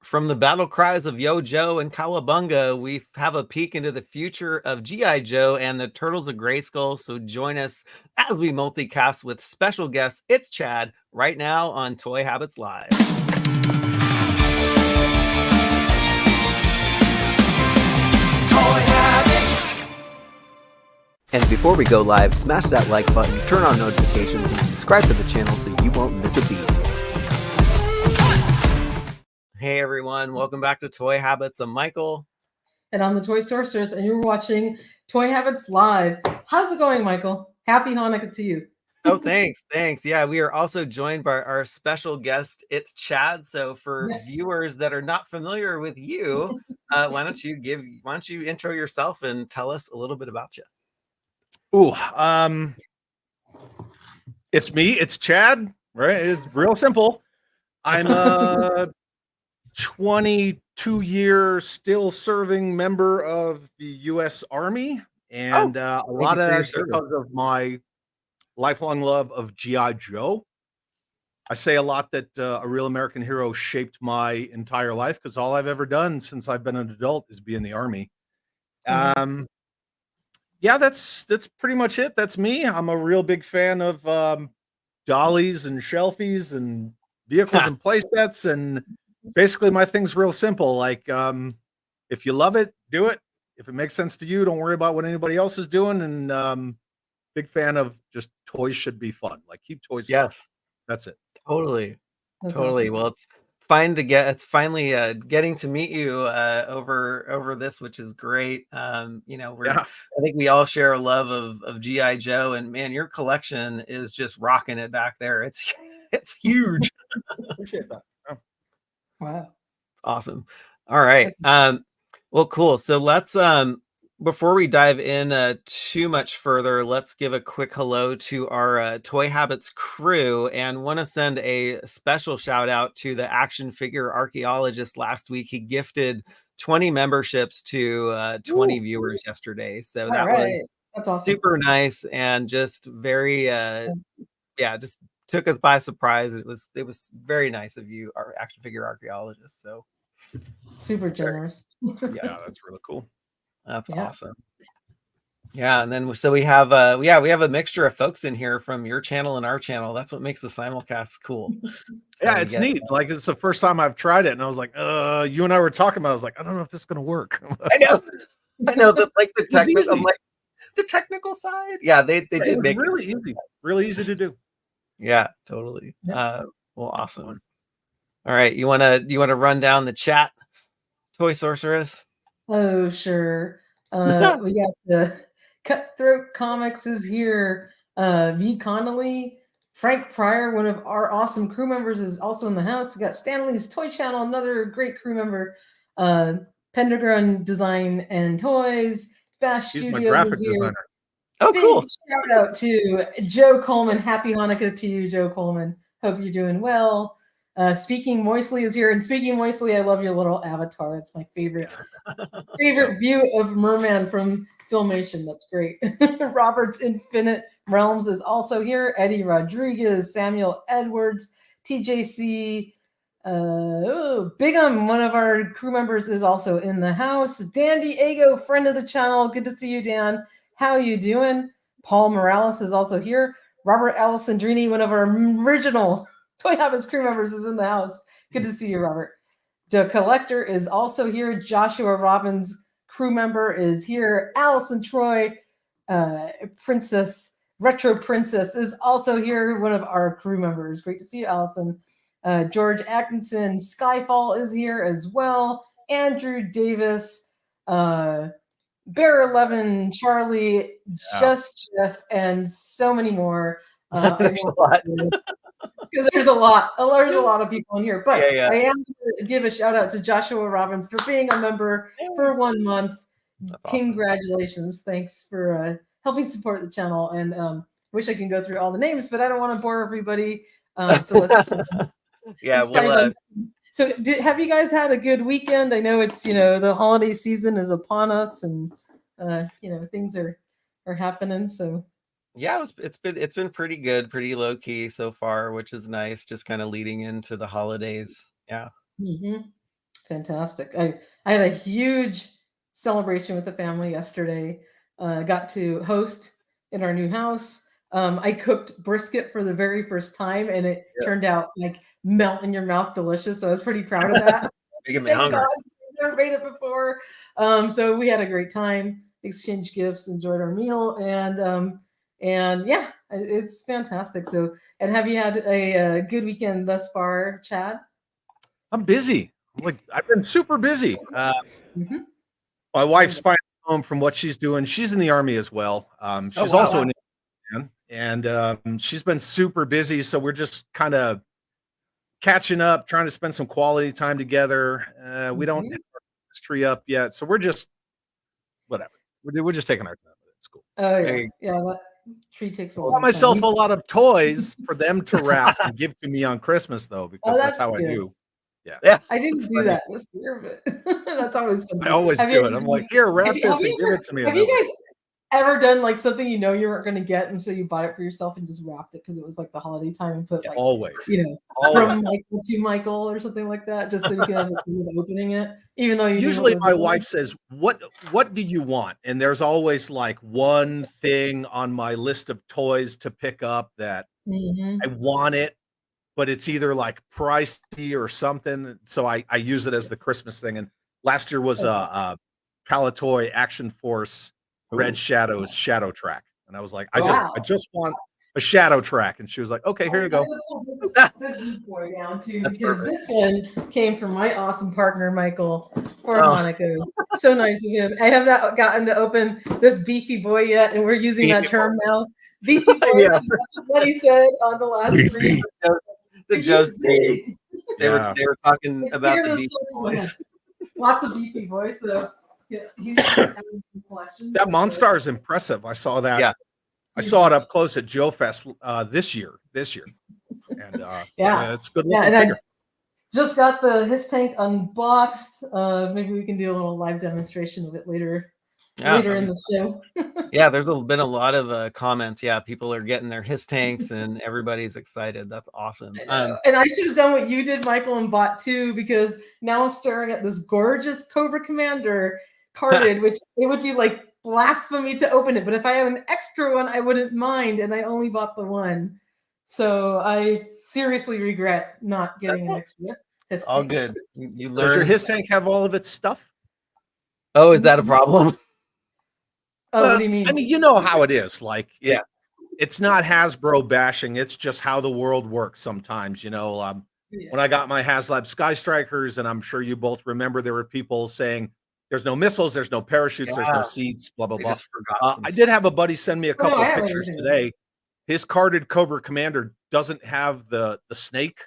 From the battle cries of Yo Joe and Cowabunga, we have a peek into the future of GI Joe and the Turtles of Grayskull. So join us as we multicast with special guests. It's Chad right now on Toy Habits Live. And before we go live, smash that like button, turn on notifications, and subscribe to the channel so you won't miss a beat. Hey everyone, welcome back to Toy Habits. I'm Michael. And I'm the Toy Sorceress, and you're watching Toy Habits Live. How's it going, Michael? Happy Hanukkah to you. Oh, thanks. Yeah, we are also joined by our special guest. It's Chad. So for viewers that are not familiar with you, why don't you intro yourself and tell us a little bit about you? It's me. It's Chad. Right? It's real simple. I'm a 22-year still serving member of the U.S. Army, and a lot of that's because of my lifelong love of GI Joe. I say a lot that a real American hero shaped my entire life because all I've ever done since I've been an adult is be in the Army. Yeah, that's pretty much it. That's me. I'm a real big fan of dollies and shelfies and vehicles and play sets, and basically my thing's real simple. Like, if you love it, do it. If it makes sense to you, don't worry about what anybody else is doing. And big fan of just toys should be fun. Like, keep toys fun. That's it. Totally. That's totally. Awesome. Well, it's finally getting to meet you over this, which is great. I think we all share a love of GI Joe, and man, your collection is just rocking it back there. It's huge. Appreciate that. Oh. Wow. Awesome. All right. Well, cool. So let's before we dive in too much further, let's give a quick hello to our Toy Habits crew, and want to send a special shout out to the action figure archaeologist last week. He gifted 20 memberships to 20 viewers yesterday. So that was That's awesome. super nice, and just very, just took us by surprise. It was very nice of you, our action figure archaeologist. So super generous. Yeah, that's really cool. That's awesome. Yeah, and then so we have we have a mixture of folks in here from your channel and our channel. That's what makes the simulcast cool. So yeah, it's neat. Like, it's the first time I've tried it, and I was like, you and I were talking about it. I was like, I don't know if this is gonna work. I know that, like, the technical, I'm like, the technical side. Yeah, they did make it really easy to do. Yeah, totally. Well, awesome. All right, you wanna run down the chat, Toy Sorceress? Oh, sure. We got the Cutthroat Comics is here. V. Connolly, Frank Pryor, one of our awesome crew members, is also in the house. We got Stanley's Toy Channel, another great crew member. Pentagon Design and Toys. Bash He's Studios my graphic is here. designer. Oh, cool. Shout out to Joe Coleman. Happy Hanukkah to you, Joe Coleman. Hope you're doing well. Speaking Moistly is here, and Speaking Moistly, I love your little avatar. It's my favorite view of Merman from Filmation. That's great. Robert's Infinite Realms is also here. Eddie Rodriguez, Samuel Edwards, TJC, Bigham, one of our crew members, is also in the house. Dan Diego, friend of the channel. Good to see you, Dan. How you doing? Paul Morales is also here. Robert Alessandrini, one of our original Toy Habits crew members, is in the house. Good to see you, Robert. The Collector is also here. Joshua Robbins, crew member, is here. Allison Troy, Retro Princess, is also here. One of our crew members. Great to see you, Allison. George Atkinson, Skyfall, is here as well. Andrew Davis, Bear 11, Charlie, Just Jeff, and so many more. There's a lot. Because there's a lot of people in here. But I am going to give a shout out to Joshua Robbins for being a member for 1 month. That's awesome. Congratulations. Thanks for helping support the channel. And wish I can go through all the names, but I don't want to bore everybody. So let's So have you guys had a good weekend? I know it's, the holiday season is upon us, and things are happening. So yeah, it's been pretty good, pretty low key so far, which is nice. Just kind of leading into the holidays. Yeah. Mm-hmm. Fantastic. I had a huge celebration with the family yesterday. Got to host in our new house. I cooked brisket for the very first time, and it turned out like melt in your mouth delicious. So I was pretty proud of that. Making me Thank hungry. God, I've never made it before. So we had a great time, exchanged gifts, enjoyed our meal, and yeah, it's fantastic. So, and have you had a good weekend thus far, Chad? I'm busy. I've been super busy. Mm-hmm. My wife's finally home from what she's doing. She's in the Army as well. She's wow. also an man, and she's been super busy. So we're just kind of catching up, trying to spend some quality time together. We don't have our Christmas tree up yet, so we're just whatever. We're just taking our time with it. It's cool. Oh yeah, yeah. That tree takes a I long bought myself time. a lot of toys for them to wrap and give to me on Christmas, though, because that's how I good. do. Yeah, I didn't do that this year, but that's always fun. I always do it. I'm like, here, wrap this and give it to me. Have you guys ever done like something you know you weren't going to get, and so you bought it for yourself and just wrapped it because it was like the holiday time and put like always, from Michael to Michael or something like that, just so you can have the fun of opening it, even though you usually my wife says, what do you want? And there's always like one thing on my list of toys to pick up that I want it, but it's either like pricey or something. So I use it as the Christmas thing. And last year was a Palatoy Action Force Red Shadows Shadow Track. And I was like, I just want a Shadow Track. And she was like, okay, here you go. This boy down too, because this one came from my awesome partner, Michael, for Hanukkah. So nice of him. I have not gotten to open this beefy boy yet, and we're using that term now. Beefy boy. That's what he said on the last stream. The Joe's big. They were talking about the beefy boys. Lots of beefy boys. So yeah, he's collection. That Monstar is impressive. I saw that. Yeah. I saw it up close at Joe Fest this year. And it's good looking figure. I just got his tank unboxed. Maybe we can do a little live demonstration of it later in the show. Yeah, there's been a lot of comments. Yeah, people are getting their his tanks and everybody's excited. That's awesome. And I should have done what you did, Michael, and bought two, because now I'm staring at this gorgeous Cobra Commander carded, which it would be like blasphemy to open it. But if I had an extra one, I wouldn't mind. And I only bought the one. So I seriously regret not getting an extra. All good. You learn. Does your his tank have all of its stuff? Oh, is that a problem? Oh, what do you mean? I mean, you know how it is. Like, it's not Hasbro bashing. It's just how the world works sometimes. You know, when I got my Haslab Sky Strikers, and I'm sure you both remember, there were people saying, there's no missiles, there's no parachutes, there's no seats, blah, blah, blah. I did have a buddy send me a couple of pictures today. His carded Cobra Commander doesn't have the snake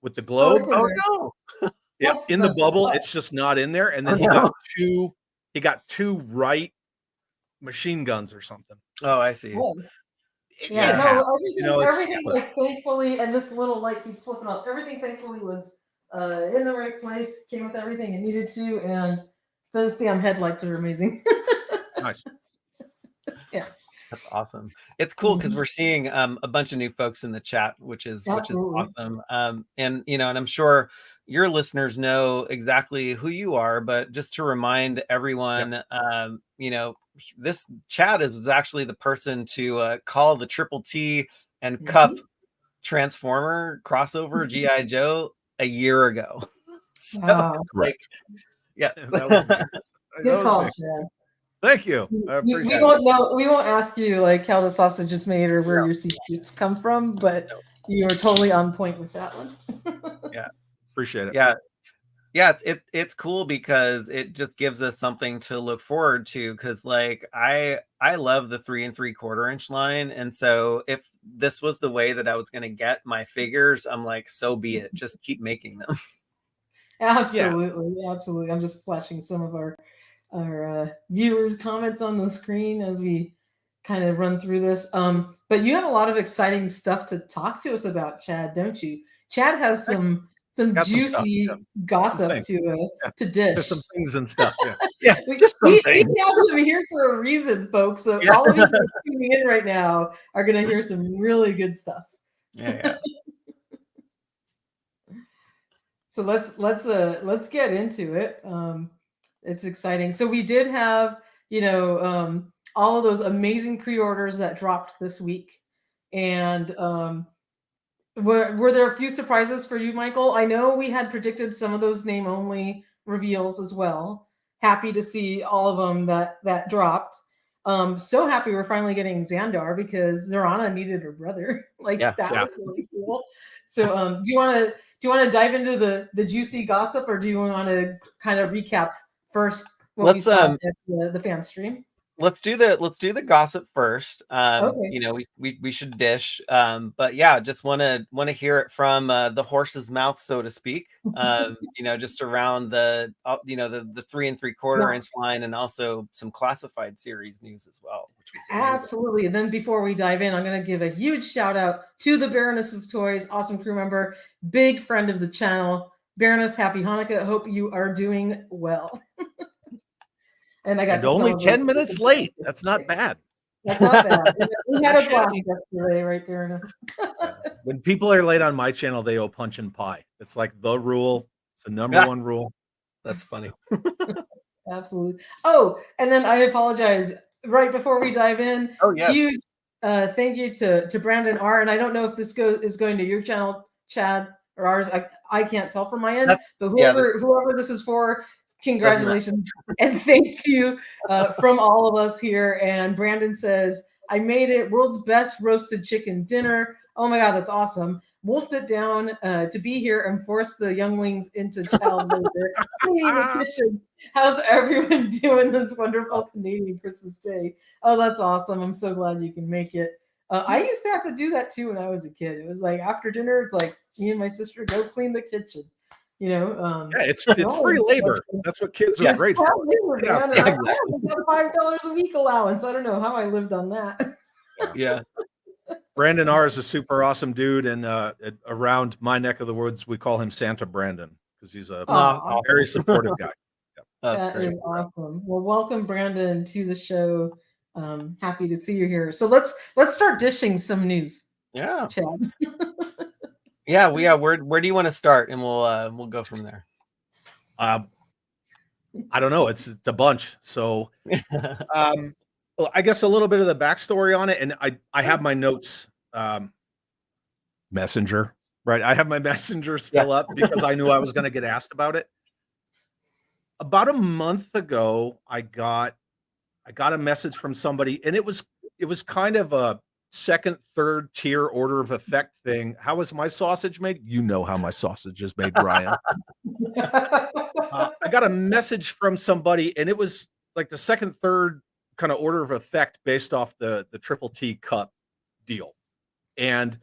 with the globe. Oh no. Yeah, in the bubble, it's just not in there. And then he got two right machine guns or something. Oh, I see. Oh. Everything like thankfully, and this little light keeps slipping off. Everything thankfully was in the right place, came with everything it needed to, and those damn headlights are amazing. Nice. Yeah. That's awesome. It's cool because we're seeing a bunch of new folks in the chat, which is awesome. And and I'm sure your listeners know exactly who you are, but just to remind everyone, this Chad was actually the person to call the Triple T and Cup Transformer crossover GI Joe a year ago. So, yes. Good call, Chad. Thank you. We won't ask you like how the sausage is made or where your secrets come from, but you were totally on point with that one. Yeah, appreciate it. Yeah, it's cool because it just gives us something to look forward to. Because like I love the 3 3/4 inch line, and so if this was the way that I was going to get my figures, I'm like, so be it. Just keep making them. Absolutely, absolutely. I'm just flashing some of our viewers' comments on the screen as we kind of run through this. But you have a lot of exciting stuff to talk to us about, Chad, don't you? Chad has some juicy gossip to dish. There's some things and stuff. We have him here for a reason, folks. So all of you that are tuning in right now are going to hear some really good stuff. Yeah. So let's get into it. It's exciting. So we did have, all of those amazing pre-orders that dropped this week, and were there a few surprises for you, Michael? I know we had predicted some of those name only reveals as well. Happy to see all of them that dropped. So happy we're finally getting Xandar because Nirana needed her brother. Like that was really cool. So do you want to dive into the juicy gossip, or do you want to kind of recap first what we saw at the fan stream? Let's do the gossip first. Okay. We should dish. But yeah, just want to hear it from the horse's mouth, so to speak. Just around the 3 3/4 inch line, and also some classified series news as well, which was amazing. Absolutely. And then before we dive in, I'm going to give a huge shout out to the Baroness of Toys, awesome crew member, big friend of the channel. Baroness, happy Hanukkah. Hope you are doing well. And I got only 10 minutes late. That's not bad. That's not bad. We had a blast yesterday, right, Baroness? When people are late on my channel, they owe punch and pie. It's like the rule. It's the number one rule. That's funny. Absolutely. Oh, and then I apologize. Right before we dive in, huge thank you to Brandon R. And I don't know if this is going to your channel, Chad, or ours. I can't tell from my end, but whoever this is for, congratulations and thank you from all of us here. And Brandon says, I made it, world's best roasted chicken dinner. Oh my God, that's awesome. Wolfed it down to be here and force the younglings into child labor. Cleaning the kitchen. How's everyone doing this wonderful Canadian Christmas Day? Oh, that's awesome. I'm so glad you can make it. I used to have to do that too when I was a kid. It was like after dinner, it's like me and my sister go clean the kitchen. It's free labor. That's what kids are great for. Labor, man. I got $5 a week allowance. I don't know how I lived on that. Yeah. Brandon R is a super awesome dude, and around my neck of the woods, we call him Santa Brandon because he's a very supportive guy. That is awesome. Well, welcome Brandon to the show. Happy to see you here. So let's start dishing some news. Yeah, Chad. Where do you want to start, and we'll go from there. I don't know. It's a bunch. So, well, I guess a little bit of the backstory on it, and I have my notes. Messenger, right? I have my messenger still up because I knew I was going to get asked about it. About a month ago, I got a message from somebody, and it was kind of a second, third tier order of effect thing. How is my sausage made? You know how my sausage is made, Brian. I got a message from somebody, and it was like the second, third kind of order of effect based off the Triple T Cup deal. And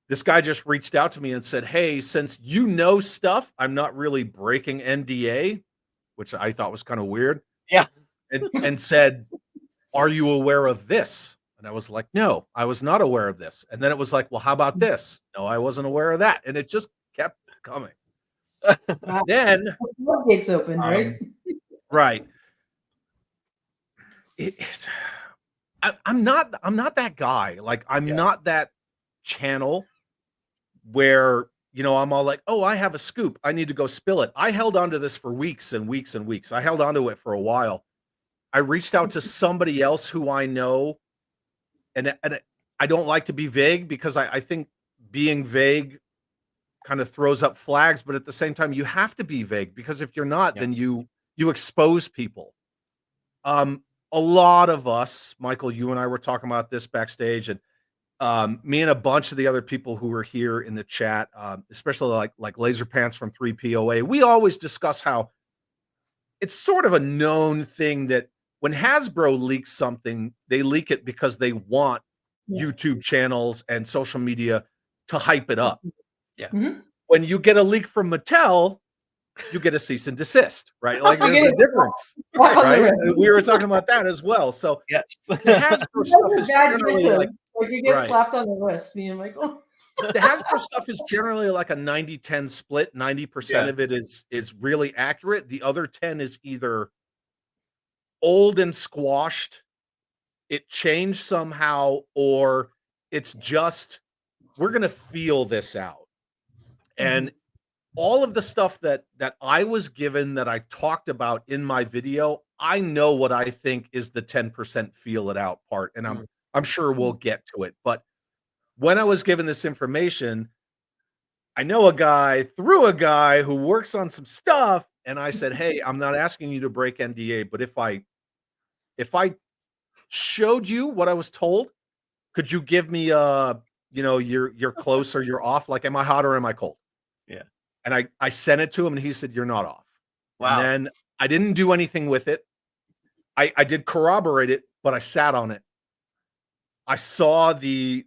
this guy just reached out to me and said, hey, since you know stuff, I'm not really breaking NDA, which I thought was kind of weird. Yeah. And said, are you aware of this? And I was like, no, I was not aware of this. And then it was like, well, how about this? No, I wasn't aware of that. And it just kept coming. Then gates open, right? Right. I'm not that guy. Like I'm not that channel where, I'm all like, oh, I have a scoop. I need to go spill it. I held on to this for weeks and weeks and weeks. I held on to it for a while. I reached out to somebody else who I know, and I don't like to be vague because I think being vague kind of throws up flags, but at the same time, you have to be vague because if you're not, then you expose people. A lot of us, Michael, you and I were talking about this backstage, and me and a bunch of the other people who were here in the chat, especially like Laser Pants from 3POA, we always discuss how it's sort of a known thing that when Hasbro leaks something, they leak it because they want YouTube channels and social media to hype it up. Yeah. Mm-hmm. When you get a leak from Mattel, you get a cease and desist, right? Like there's a difference, right? We were talking about that as well. So yeah, the Hasbro stuff is generally like you get slapped on the wrist, me and Michael. The Hasbro stuff is generally like a 90-10 split. 90% of it is really accurate. The other 10 is either old and squashed, it changed somehow, or it's just we're gonna feel this out. And all of the stuff that I was given, that I talked about in my video, I know what I think is the 10% feel it out part, and I'm sure we'll get to it. But when I was given this information, I know a guy through a guy who works on some stuff, and I said, "Hey, I'm not asking you to break NDA, but if I showed you what I was told, could you give me you're close or you're off? Like, am I hot or am I cold?" Yeah. And I sent it to him, and he said, "You're not off." And Wow. then I didn't do anything with it. I did corroborate it, but I sat on it. I saw the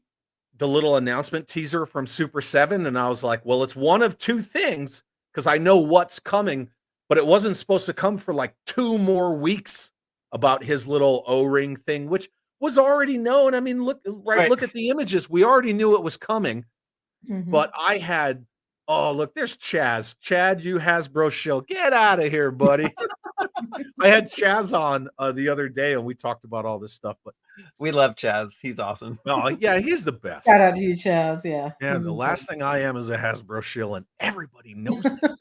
little announcement teaser from Super 7, and I was like, well, it's one of two things, because I know what's coming, but it wasn't supposed to come for like 2 more weeks about his little O-ring thing, which was already known. I mean, look at the images. We already knew it was coming. But I had, oh, look, there's Chaz. Chad, you Hasbro show. Get out of here, buddy. I had Chaz on the other day, and we talked about all this stuff. But we love Chaz. He's awesome. Oh, yeah, he's the best. Shout out to you, Chaz. Yeah. Yeah, the last thing I am is a Hasbro shill, and everybody knows that.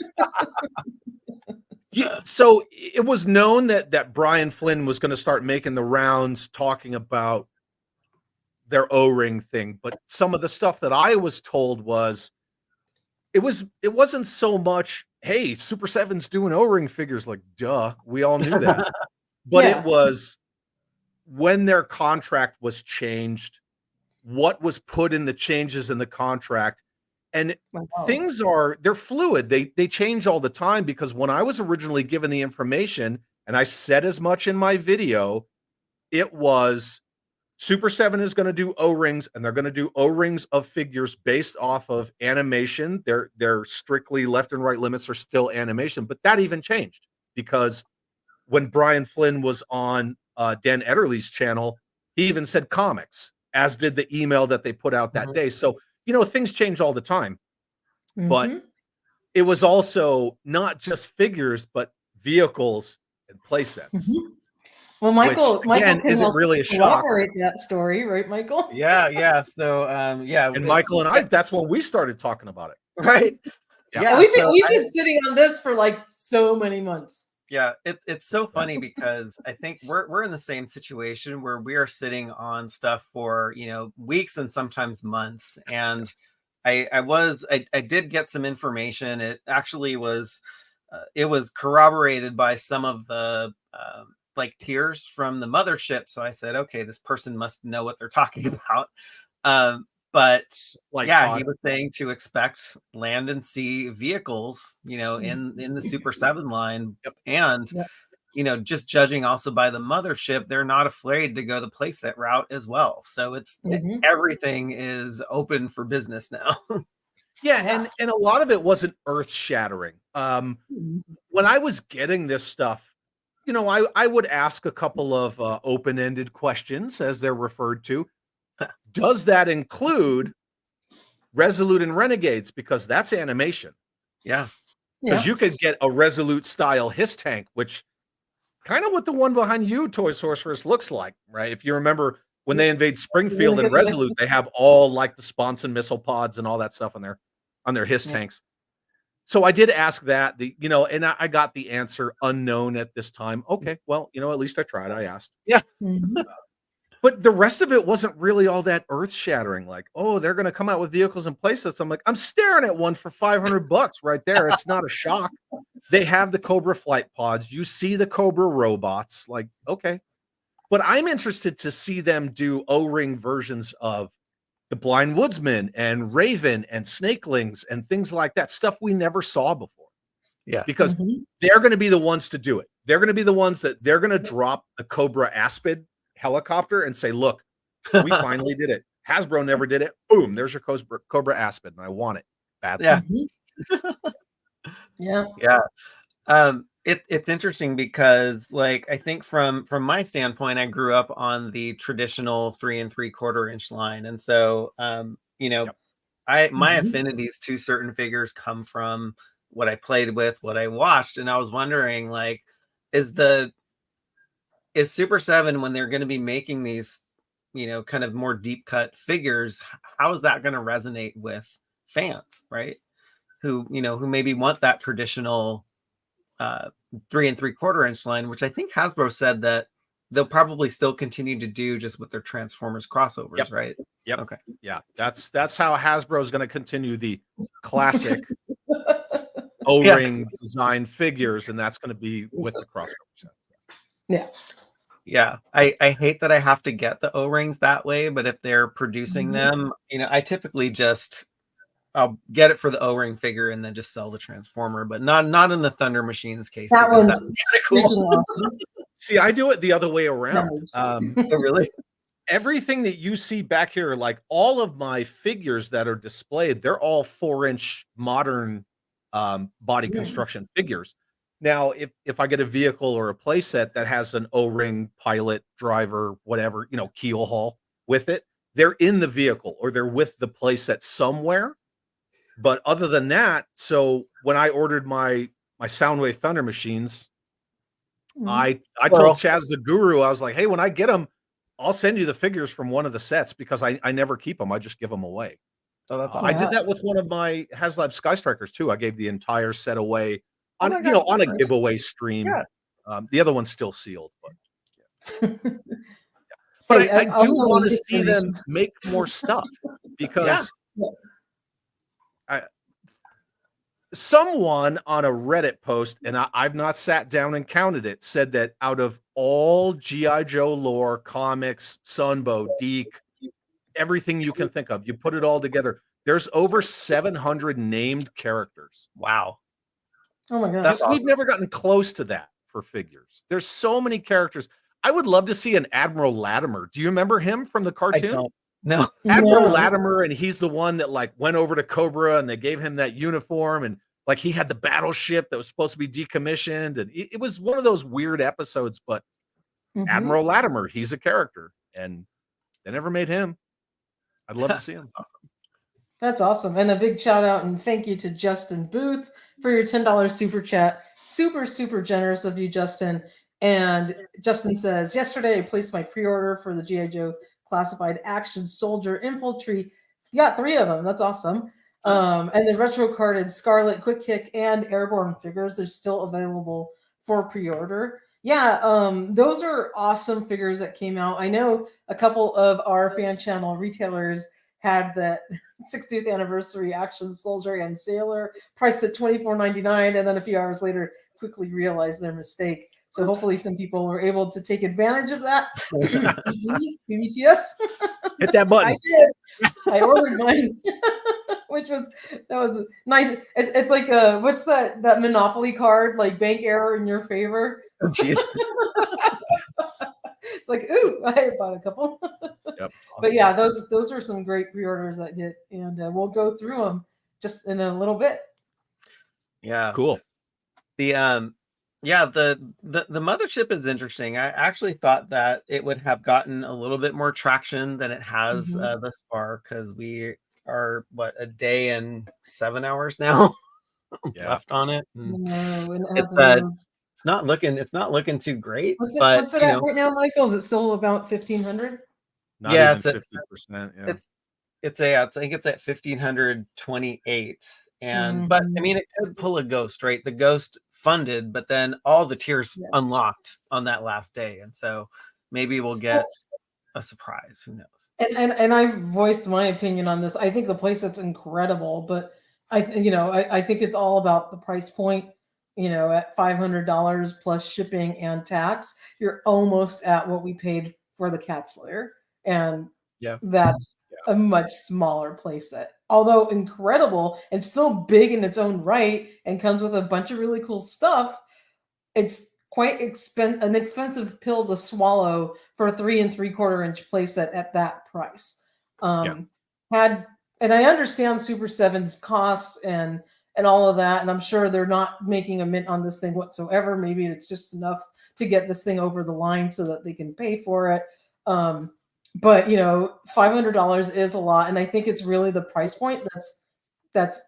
Yeah, so it was known that Brian Flynn was going to start making the rounds talking about their O-ring thing, but some of the stuff that I was told was it wasn't so much, hey, Super 7's doing O-ring figures, like, duh, we all knew that. But it was when their contract was changed, what was put in the changes in the contract. And they're fluid. They change all the time, because when I was originally given the information, and I said as much in my video, it was Super 7 is going to do O-rings, and they're going to do O-rings of figures based off of animation. They're strictly left and right limits are still animation, but that even changed, because when Brian Flynn was on Dan Ederle's channel, he even said comics, as did the email that they put out that day. So, things change all the time. But it was also not just figures, but vehicles and play sets. Well, Michael again, can isn't really a shock. Corroborate that story, right, Michael? Yeah. So, and Michael and I, that's when we started talking about it, right? Yeah, we've been sitting on this for like so many months. Yeah, it's so funny, because I think we're in the same situation where we are sitting on stuff for weeks and sometimes months. And I did get some information. It actually was it was corroborated by some of the like tiers from the Mothership. So I said, okay, this person must know what they're talking about. But he was saying to expect land and sea vehicles, in the Super 7 line. And just judging also by the Mothership, they're not afraid to go the playset route as well. So it's everything is open for business now. Yeah, and a lot of it wasn't earth-shattering. When I was getting this stuff, I would ask a couple of open-ended questions, as they're referred to. Does that include Resolute and Renegades? Because that's animation. Yeah. Because you could get a Resolute style Hiss tank, which kind of what the one behind you, Toy Sorceress, looks like, right? If you remember when they invade Springfield and Resolute, they have all like the Sponson missile pods and all that stuff on their Hiss tanks. So I did ask that, and I got the answer unknown at this time. Okay, well, at least I tried. I asked. Yeah. But the rest of it wasn't really all that earth-shattering. Like, oh, they're going to come out with vehicles and playsets. I'm like, I'm staring at one for $500 right there. It's not a shock. They have the Cobra flight pods. You see the Cobra robots. Like, okay. But I'm interested to see them do O-ring versions of the Blind Woodsman and Raven and Snakelings and things like that. Stuff we never saw before. Yeah. Because they're going to be the ones to do it. They're going to be the ones that they're going to drop the Cobra Aspid helicopter and say, look, we finally did it. Hasbro never did it. Boom, there's your Cobra Aspid, and I want it badly. It's interesting because, like, I think from my standpoint, I grew up on the traditional 3 3/4 inch line, and so my affinities to certain figures come from what I played with, what I watched, and I was wondering, like, is Super 7, when they're going to be making these, kind of more deep cut figures, how is that going to resonate with fans, right? who maybe want that traditional 3 3/4 inch line, which I think Hasbro said that they'll probably still continue to do just with their Transformers crossovers, right? Yep. Okay. Yeah, that's how Hasbro is going to continue the classic O-ring design figures, and that's going to be with the crossover set. Yeah. Yeah, I hate that I have to get the O-rings that way, but if they're producing them, I typically I'll get it for the O-ring figure and then just sell the Transformer, but not in the Thunder Machines case. That one's kind of cool. awesome. See, I do it the other way around. Oh, really? Everything that you see back here, like all of my figures that are displayed, they're all 4-inch modern body construction figures. Now, if I get a vehicle or a playset that has an O-ring, pilot, driver, whatever, keel haul with it, they're in the vehicle or they're with the playset somewhere. But other than that, so when I ordered my Soundwave Thunder Machines, I told Chaz the Guru, I was like, hey, when I get them, I'll send you the figures from one of the sets because I never keep them. I just give them away. Oh, that's I did that with one of my Haslab Sky Strikers too. I gave the entire set away on a giveaway stream. Yeah. The other one's still sealed, but but hey, I do want to see them make more stuff because someone on a Reddit post, and I've not sat down and counted it, said that out of all GI Joe lore, comics, Sunbow, Deke, everything you can think of, you put it all together, there's over 700 named characters. Wow. Oh my god. We've never gotten close to that for figures. There's so many characters. I would love to see an Admiral Latimer. Do you remember him from the cartoon? No. Admiral Latimer, and he's the one that like went over to Cobra and they gave him that uniform, and like he had the battleship that was supposed to be decommissioned, and it was one of those weird episodes, but Admiral Latimer, he's a character, and they never made him. I'd love to see him. That's awesome. And a big shout out and thank you to Justin Booth for your $10 super chat. Super, super generous of you, Justin. And Justin says, yesterday I placed my pre-order for the GI Joe Classified Action Soldier Infiltrate. You got 3 of them. That's awesome. And the retro carded Scarlet, Quick Kick, and Airborne figures, they're still available for pre-order. Yeah, those are awesome figures that came out. I know a couple of our fan channel retailers had that 60th anniversary Action Soldier and Sailor priced at $24.99, and then a few hours later quickly realized their mistake. So hopefully some people were able to take advantage of that. BBTS. Hit that button. I did. I ordered mine, that was nice. It's like what's that Monopoly card, like bank error in your favor? Oh, jeez. It's like, ooh, I bought a couple. Yep. But yeah, those are some great pre-orders that hit, and we'll go through them just in a little bit. Yeah. Cool. The Mothership is interesting. I actually thought that it would have gotten a little bit more traction than it has thus far, because we are a day and 7 hours now left on it. It's not looking too great. What's it at right now, Michael? Is it still about 1,500? Yeah, it's at 50%. Yeah, I think it's at 1,528. And but I mean, it could pull a ghost, right? The ghost funded, but then all the tiers unlocked on that last day, and so maybe we'll get a surprise. Who knows? And I've voiced my opinion on this. I think the playset's incredible, but I think it's all about the price point. At $500 plus shipping and tax, you're almost at what we paid for the Cat Slayer, and that's a much smaller playset. Although incredible and still big in its own right, and comes with a bunch of really cool stuff, it's quite an expensive pill to swallow for a 3 3/4 inch playset at that price. And I understand Super 7's costs and all of that, and I'm sure they're not making a mint on this thing whatsoever. Maybe it's just enough to get this thing over the line so that they can pay for it. But $500 is a lot, and I think it's really the price point that's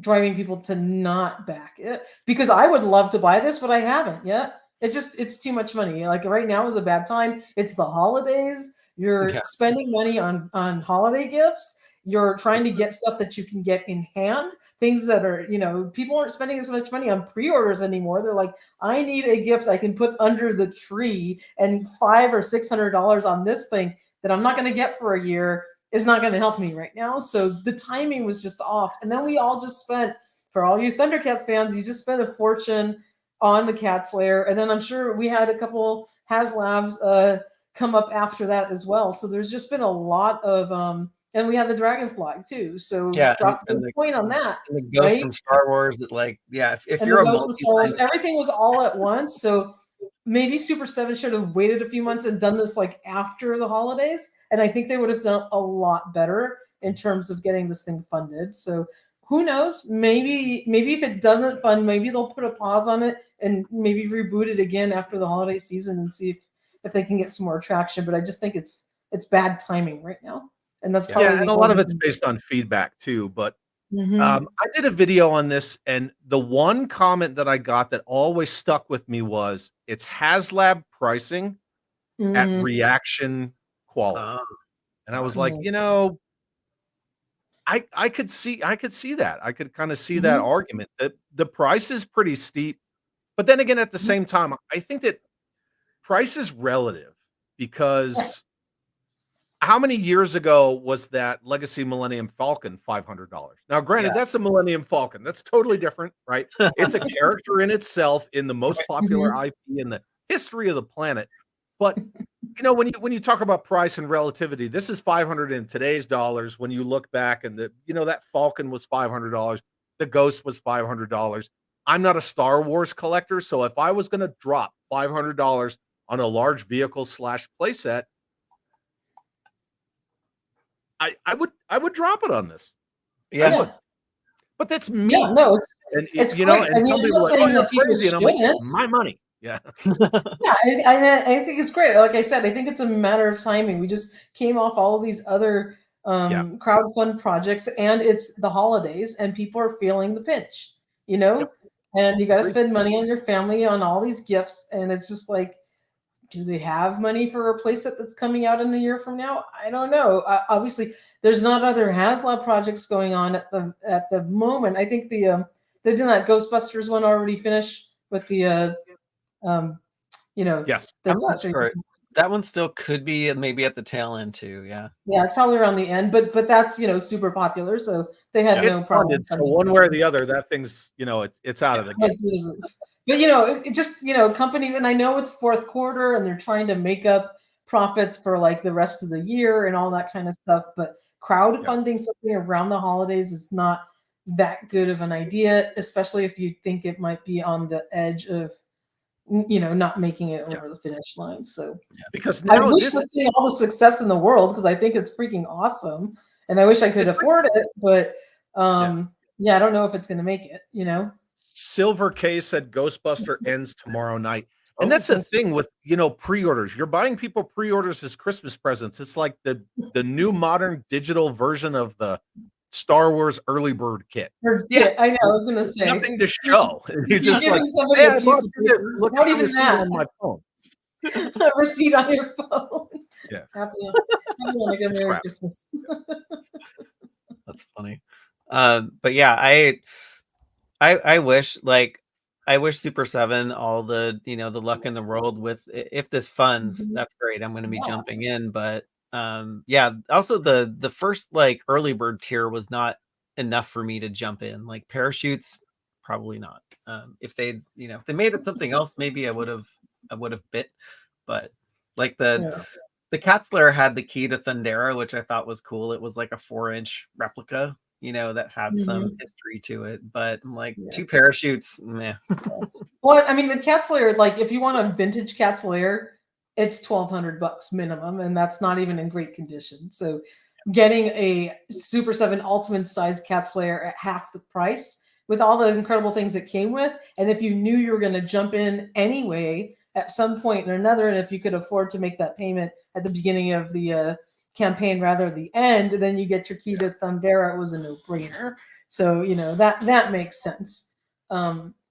driving people to not back it. Because I would love to buy this, but I haven't yet. It's too much money. Like right now is a bad time. It's the holidays. You're spending money on holiday gifts. You're trying to get stuff that you can get in hand. things that are, people aren't spending as much money on pre-orders anymore. They're like, I need a gift I can put under the tree, and $500 or $600 on this thing that I'm not going to get for a year is not going to help me right now. So the timing was just off. And then we all just spent, for all you Thundercats fans, you just spent a fortune on the Cat's Lair. And then I'm sure we had a couple Haslabs come up after that as well. So there's just been a lot of, and we had the Dragonfly too. So Yeah, drop the point on that. And the Ghost from Star Wars, that like, yeah, if and you're a everything was all at once. So maybe Super 7 should have waited a few months and done this like after the holidays. And I think they would have done a lot better in terms of getting this thing funded. So who knows? Maybe if it doesn't fund, maybe they'll put a pause on it and maybe reboot it again after the holiday season and see if they can get some more traction. But I just think it's bad timing right now. And that's probably and a lot of it's based on feedback too. But I did a video on this, and the one comment that I got that always stuck with me was it's Haslab pricing at reaction quality. And I was like, I could see that. I could kind of see that argument that the price is pretty steep. But then again, at the same time, I think that price is relative, because how many years ago was that Legacy Millennium Falcon $500? Now, granted, that's a Millennium Falcon. That's totally different, right? It's a character in itself in the most popular IP in the history of the planet. But when you talk about price and relativity, this is $500 in today's dollars. When you look back and that Falcon was $500, the Ghost was $500. I'm not a Star Wars collector, so if I was going to drop $500 on a large vehicle / playset, I would drop it on this. Yeah. But that's me. Yeah, no, it's and some people are like, oh, you're crazy, and I'm like, my money. Yeah. I think it's great. Like I said, I think it's a matter of timing. We just came off all of these other crowdfund projects, and it's the holidays, and people are feeling the pinch, and you got to spend money on your family, on all these gifts, and it's just like, do they have money for a playset that's coming out in a year from now? I don't know. Obviously, there's not other Haslab projects going on at the moment. I think they did that Ghostbusters one already finished with the yes, that's right. That one still could be maybe at the tail end too. Yeah, it's probably around the end, but that's super popular, so they had no problem. So one way or the other, that thing's it's out of the game. But it just companies, and I know it's fourth quarter and they're trying to make up profits for like the rest of the year and all that kind of stuff. But crowdfunding something around the holidays is not that good of an idea, especially if you think it might be on the edge of not making it over the finish line. So because I wish to see all the success in the world, because I think it's freaking awesome, and I wish I could afford it, but I don't know if it's going to make it. Silver K said Ghostbuster ends tomorrow night. And that's the thing with, pre-orders. You're buying people pre-orders as Christmas presents. It's like the new modern digital version of the Star Wars early bird kit. Yeah, I know. I was going to say. Nothing to show. You're just like, hey, I bought this. Look at the receipt on my phone. A receipt on your phone. Yeah. Happy Merry Christmas. That's funny. But yeah, I wish Super 7 all the the luck in the world with, if this funds, that's great. I'm going to be jumping in, but also the first early bird tier was not enough for me to jump in. Like parachutes, probably not. If they if they made it something else, maybe I would have bit. But like the Cat's Lair had the key to Thundera, which I thought was cool. It was like a 4-inch replica, that had some history to it. But I'm like, 2 parachutes, meh. Well, I mean, the Cat's Lair, like if you want a vintage Cat's Lair, it's $1,200 minimum, and that's not even in great condition. So getting a Super 7 Ultimate size Cat's Lair at half the price with all the incredible things it came with, and if you knew you were going to jump in anyway at some point or another, and if you could afford to make that payment at the beginning of the campaign rather than the end, then you get your key to Thundera. It was a no-brainer. So that makes sense.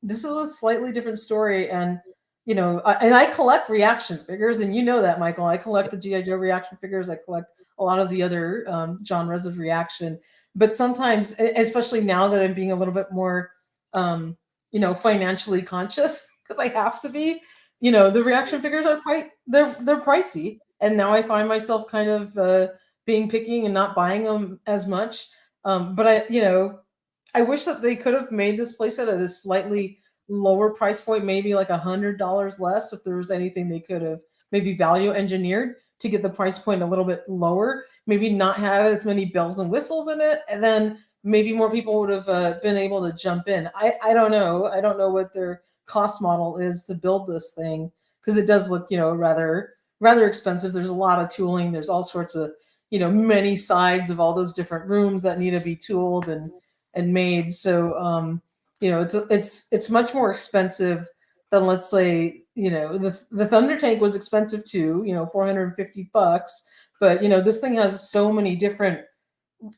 This is a slightly different story, and and I collect reaction figures, and that, Michael. I collect the GI Joe reaction figures. I collect a lot of the other genres of reaction, But sometimes, especially now that I'm being a little bit more, financially conscious, because I have to be, the reaction figures are they're pricey. And now I find myself kind of being picky and not buying them as much. But I wish that they could have made this playset at a slightly lower price point, maybe like $100 less. If there was anything they could have maybe value engineered to get the price point a little bit lower, maybe not had as many bells and whistles in it, and then maybe more people would have been able to jump in. I don't know. I don't know what their cost model is to build this thing, because it does look, rather expensive. There's a lot of tooling. There's all sorts of, many sides of all those different rooms that need to be tooled and made. So it's much more expensive than, let's say, the Thunder Tank was expensive too, $450. But this thing has so many different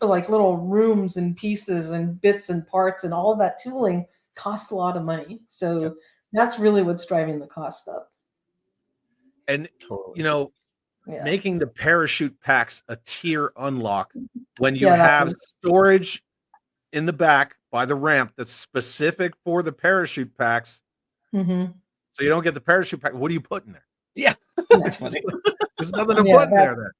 like little rooms and pieces and bits and parts, and all of that tooling costs a lot of money. So Yes. that's really what's driving the cost up. And Totally. making the parachute packs a tier unlock when you Yeah, that have was- storage in the back by the ramp that's specific for the parachute packs. Mhm. So you don't get the parachute pack. What do you put in there? Yeah. Yeah. There's nothing to Yeah, put in there then.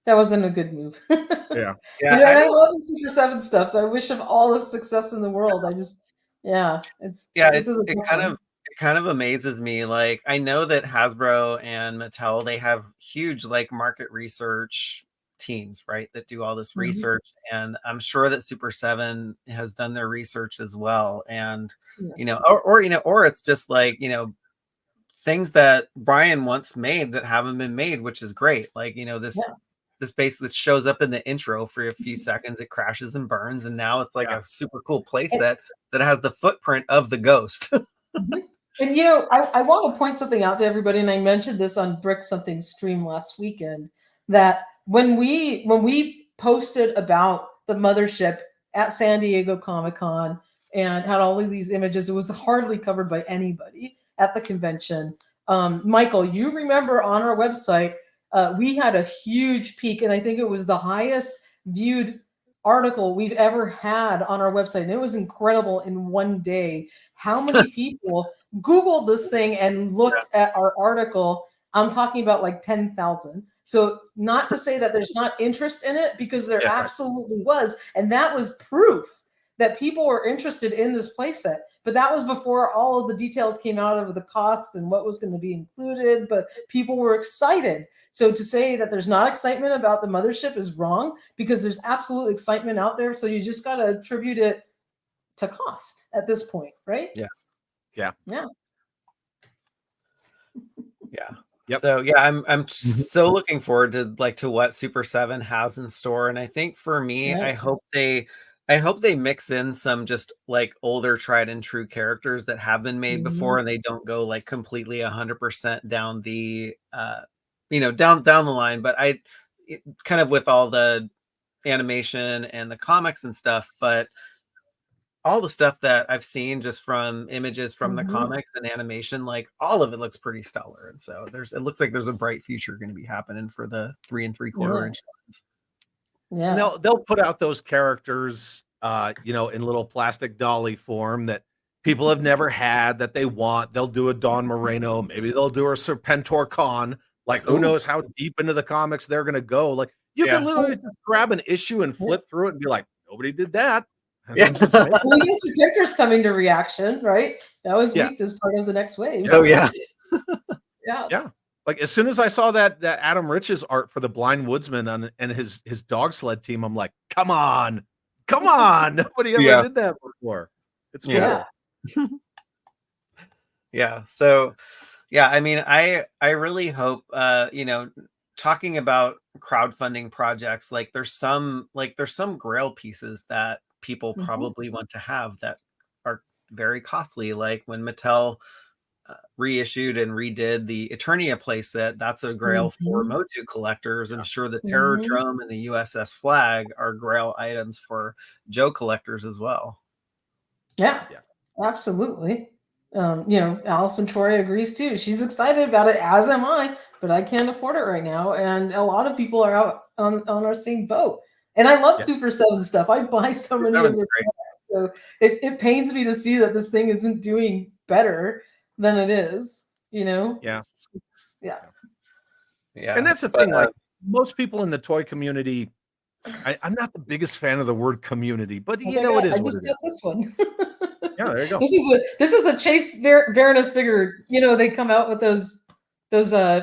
That wasn't a good move. Yeah. Yeah. I love the Super 7 stuff, so I wish him all the success in the world. This is a It tough kind one. of it kind of amazes me. Like, I know that Hasbro and Mattel, they have huge like market research teams, right, that do all this Mhm. research, and I'm sure that Super 7 has done their research as well. And Yeah. or it's just like, things that Brian once made that haven't been made, which is great. Like, Yeah. this base that shows up in the intro for a few seconds, it crashes and burns, and now it's like Yeah. a super cool And, playset that has the footprint of the ghost. mhm. And I want to point something out to everybody, and I mentioned this on Brick Something stream last weekend, that when we posted about the mothership at San Diego Comic-Con and had all of these images, it was hardly covered by anybody at the convention. Michael, you remember on our website, we had a huge peak, and I think it was the highest viewed article we've ever had on our website. And it was incredible in one day how many people Googled this thing and looked at our article. I'm talking about like 10,000. So not to say that there's not interest in it, because there absolutely was. And that was proof that people were interested in this playset. But that was before all of the details came out of the cost and what was going to be included. But people were excited. So to say that there's not excitement about the mothership is wrong, because there's absolute excitement out there. So you just got to attribute it to cost at this point, right? Yeah. Yeah. Yep. So yeah, I'm so looking forward to what Super 7 has in store. And I think for me, Yeah. I hope they mix in some just like older tried and true characters that have been made before, and they don't go like completely 100% down the down the line. But kind of with all the animation and the comics and stuff, but all the stuff that I've seen just from images from the comics and animation, like all of it looks pretty stellar. And so it looks like there's a bright future going to be happening for the 3 3/4 inch. Yeah. And they'll put out those characters, in little plastic dolly form that people have never had that they want. They'll do a Don Moreno, maybe they'll do a Serpentor Khan. Like, who knows how deep into the comics they're going to go? Like, you can literally just grab an issue and flip through it and be like, nobody did that. And then just make it. Well, we got some characters coming to Reaction, right? That was Yeah. leaked as part of the next wave. Oh yeah. Yeah. Like, as soon as I saw that Adam Rich's art for the Blind Woodsman and his dog sled team, I'm like, come on. Nobody ever did that before. It's cool. Yeah. Yeah. So yeah, I mean, I really hope talking about crowdfunding projects, like there's some grail pieces that people probably want to have that are very costly. Like when Mattel reissued and redid the Eternia playset, that's a grail for Motu collectors. I'm sure the Terrordrome and the USS Flag are grail items for Joe collectors as well. Yeah. Absolutely. Allison Troy agrees too. She's excited about it, as am I, but I can't afford it right now. And a lot of people are out on our same boat. And I love Yeah. Super 7 stuff. I buy so many of their products. So it pains me to see that this thing isn't doing better than it is, you know? Yeah. Yeah. Yeah. And that's the thing, like most people in the toy community, I'm not the biggest fan of the word community, but Oh you my know, God, it is I what just it got is. this one. Yeah, there you go. This is a Chase Varanus figure. You know, they come out with those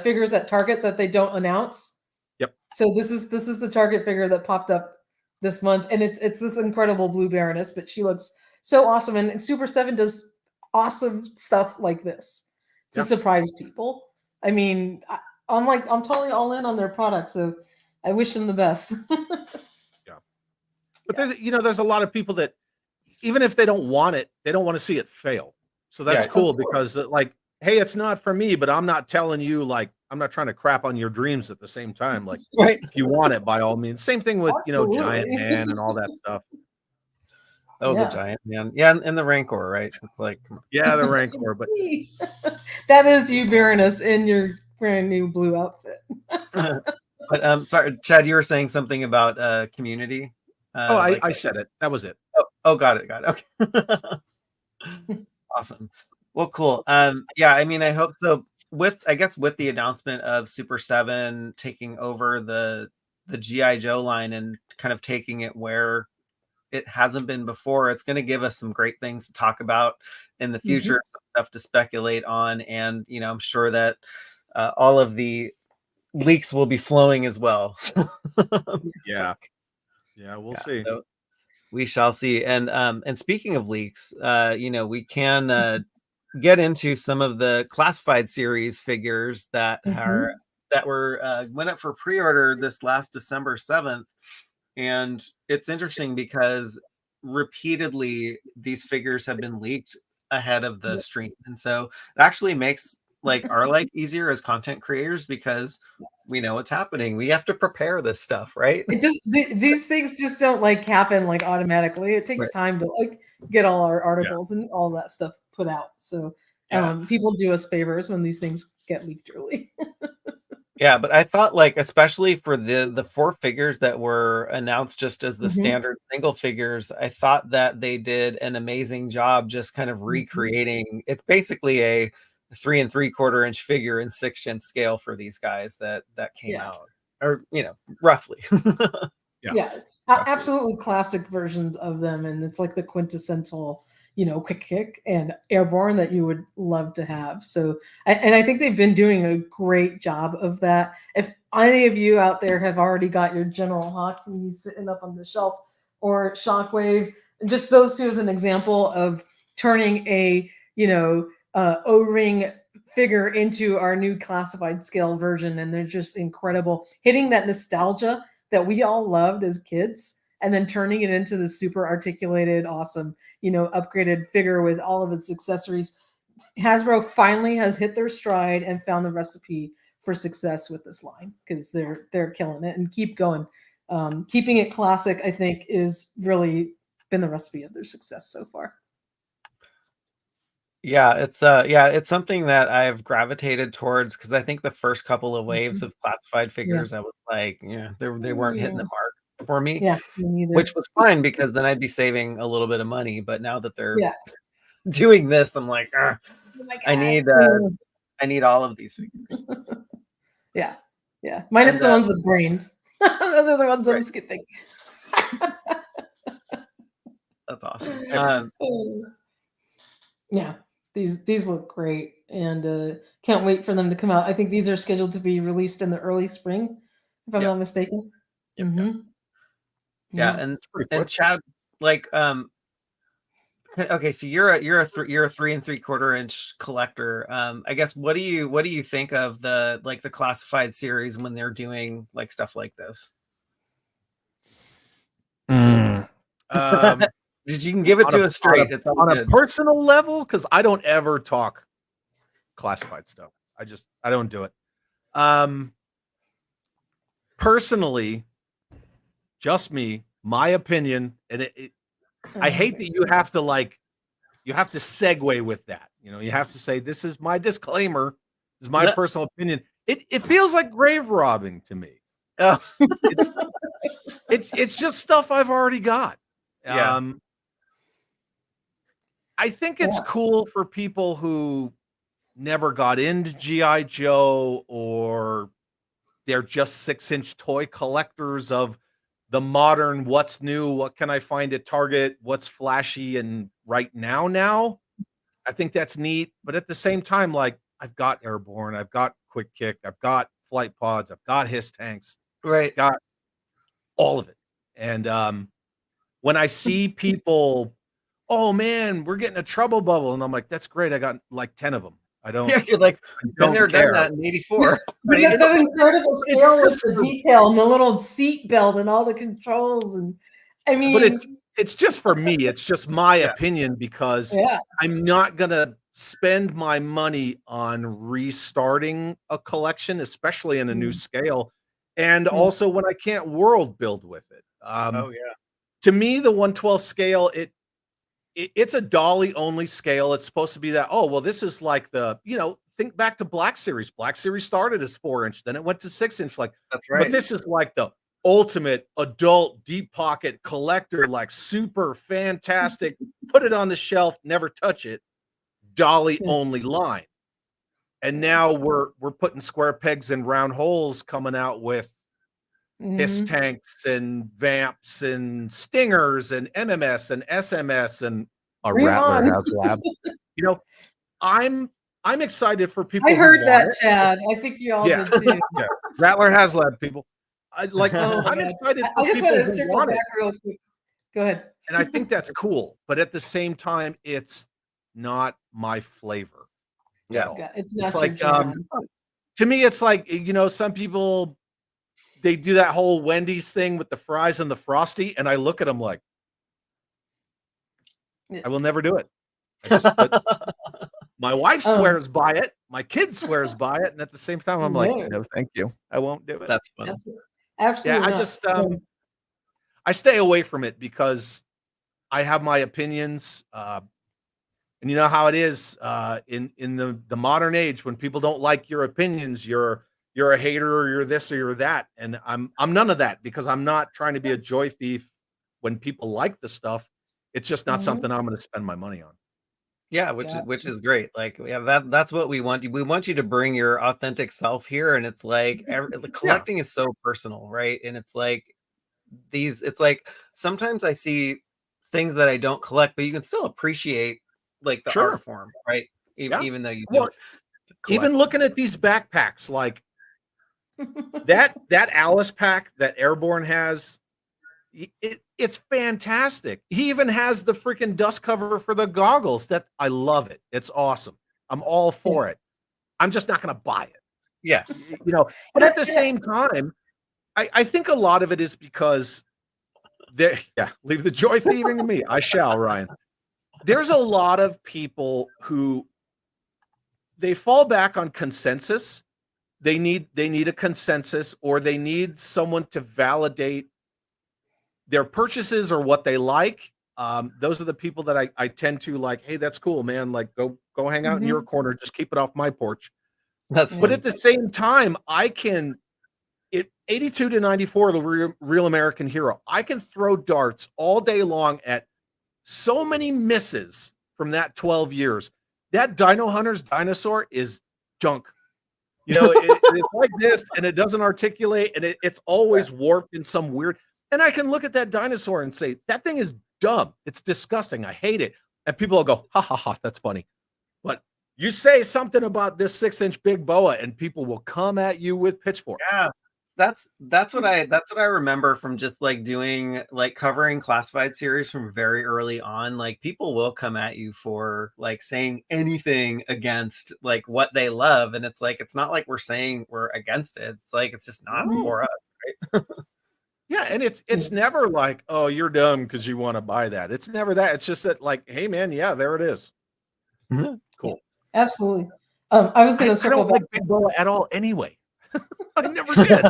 figures at Target that they don't announce. Yep. So this is the Target figure that popped up this month, and it's this incredible blue Baroness, but she looks so awesome. And Super 7 does awesome stuff like this to surprise people. I mean, I'm totally all in on their product, so I wish them the best. Yeah. But there's a lot of people that even if they don't want it, they don't want to see it fail. So that's cool because like, hey, it's not for me, but I'm not telling you, like, I'm not trying to crap on your dreams at the same time. Like, Right. if you want it, by all means. Same thing with, Absolutely. Giant Man and all that stuff. Oh, the Giant Man. Yeah, and the Rancor, right? It's like, yeah, the Rancor, but that is you, Baroness, in your brand new blue outfit. but sorry, Chad, you were saying something about community. I said it. That was it. Oh, got it. Okay. Awesome. Well, cool. Yeah, I mean, I hope so. With the announcement of Super 7 taking over the GI Joe line and kind of taking it where it hasn't been before, it's going to give us some great things to talk about in the future, some stuff to speculate on, and I'm sure that all of the leaks will be flowing as well. Yeah, we'll see. So we shall see. And speaking of leaks, we can get into some of the classified series figures that went up for pre-order this last December 7th. And it's interesting because repeatedly these figures have been leaked ahead of the stream. And so it actually makes our life easier as content creators because we know what's happening. We have to prepare this stuff, right? These things just don't happen automatically. It takes time to get all our articles and all that stuff put out. So people do us favors when these things get leaked early. Yeah, but I thought especially for the 4 figures that were announced just as the standard single figures, I thought that they did an amazing job just kind of recreating. It's basically a 3 3/4 inch figure in 6-inch scale for these guys that came out, or roughly. Absolutely classic versions of them, and it's like the quintessential quick kick and airborne that you would love to have. So, and I think they've been doing a great job of that. If any of you out there have already got your General Hawk and he's sitting up on the shelf, or Shockwave, just those two as an example of turning a O-ring figure into our new classified scale version, and they're just incredible, hitting that nostalgia that we all loved as kids, and then turning it into the super articulated, awesome, upgraded figure with all of its accessories. Hasbro finally has hit their stride and found the recipe for success with this line, because they're killing it and keep going. Keeping it classic, I think, is really been the recipe of their success so far. Yeah, it's something that I've gravitated towards because I think the first couple of waves of classified figures, I was like, they weren't hitting the mark for me. Yeah, me neither. Which was fine because then I'd be saving a little bit of money. But now that they're doing this, I'm like, I need all of these figures. Yeah. Minus the ones with brains. Those are the ones I'm skipping. That's awesome. Yeah, these look great, and can't wait for them to come out. I think these are scheduled to be released in the early spring, if I'm not mistaken. Yeah, and Chad, okay, so you're a 3 3/4 inch collector. I guess what do you think of the the classified series when they're doing stuff like this? You can give it to us straight. It's on a personal level, because I don't ever talk classified stuff. I don't do it. Personally, just me, my opinion, and I hate that you have to segue with that. You have to say, this is my disclaimer. This is my personal opinion. It feels like grave robbing to me. Oh, It's just stuff I've already got. Yeah. I think it's Yeah. cool for people who never got into GI Joe, or they're just 6-inch toy collectors of the modern what's new, what can I find at Target, what's flashy and right now. I think that's neat, but at the same time, like, I've got Airborne, I've got Quick Kick, I've got Flight Pods, I've got Hiss Tanks, Right. got all of it. And when I see people, oh man, we're getting a trouble bubble, and I'm like, that's great. I got like 10 of them. I don't, Yeah, you're like, I been don't there, done care. that in 84. You got that incredible scale with just the for- detail and the little seat belt and all the controls, and I mean, But it's just for me. It's just my Yeah. opinion, because yeah, I'm not gonna spend my money on restarting a collection, especially in a new scale, and also when I can't world build with it. Oh yeah. To me, the 1/12 scale, it's a dolly only scale. It's supposed to be that, oh, well, this is like the, think back to Black Series. Black Series started as 4-inch, then it went to 6-inch. Like, That's right. but this is like the ultimate adult deep pocket collector, like super fantastic, put it on the shelf, never touch it, dolly only line. And now we're putting square pegs in round holes, coming out with Hiss tanks and vamps and stingers and MMS and SMS and a Bring 'em Rattler on. Haslab. You know, I'm excited for people I who heard want that, it. Chad. I think you all Yeah. did too. Yeah. Rattler Haslab people. Oh my I'm God. excited I for just people want to who circle want back it. real quick. Go ahead. And I think that's cool, but at the same time, it's not my flavor Yeah. at all. It's It's not your like, jam. to me, it's like, some people, they do that whole Wendy's thing with the fries and the Frosty, and I look at them like, I will never do it. But my wife swears by it, my kid swears by it, and at the same time, I'm like, No. no, thank you. I won't do it. That's fun. Absolutely Yeah, I not. just I stay away from it because I have my opinions. And you know how it is in the modern age, when people don't like your opinions, you're a hater, or you're this or you're that. And I'm none of that, because I'm not trying to be a joy thief when people like the stuff. It's just not something I'm going to spend my money on. Yeah, which is great. Like, yeah, that's what we want. We want you to bring your authentic self here, and it's like the collecting is so personal, right? And it's like it's like sometimes I see things that I don't collect, but you can still appreciate like the art form, right? Even though you don't even looking at these backpacks, like that Alice pack that Airborne has, it's fantastic. He even has the freaking dust cover for the goggles. That I love it. It's awesome. I'm all for it. I'm just not going to buy it. Yeah. But at the same time, I think a lot of it is because leave the joy thieving to me. I shall, Ryan. There's a lot of people who they fall back on consensus. They need a consensus, or they need someone to validate their purchases or what they like. Those are the people that I tend to like, hey, that's cool, man. Like, go hang out in your corner. Just keep it off my porch. But at the same time, I can, 82 to 94, the real American hero. I can throw darts all day long at so many misses from that 12 years. That Dino Hunter's dinosaur is junk. It's like this, and it doesn't articulate, and it's always warped in some weird. And I can look at that dinosaur and say, that thing is dumb. It's disgusting. I hate it. And people will go, ha ha ha, that's funny. But you say something about this 6-inch big boa, and people will come at you with pitchforks. Yeah. That's what I remember from just like doing, like, covering classified series from very early on. Like, people will come at you for like saying anything against like what they love, and it's like, it's not like we're saying we're against it. It's like, it's just not for us, right? Yeah, and it's never like, oh, you're dumb because you want to buy that. It's never that. It's just that, like, hey man, yeah, there it is. Cool. Absolutely. I was going to circle back. I don't like big boa at all anyway. I never did.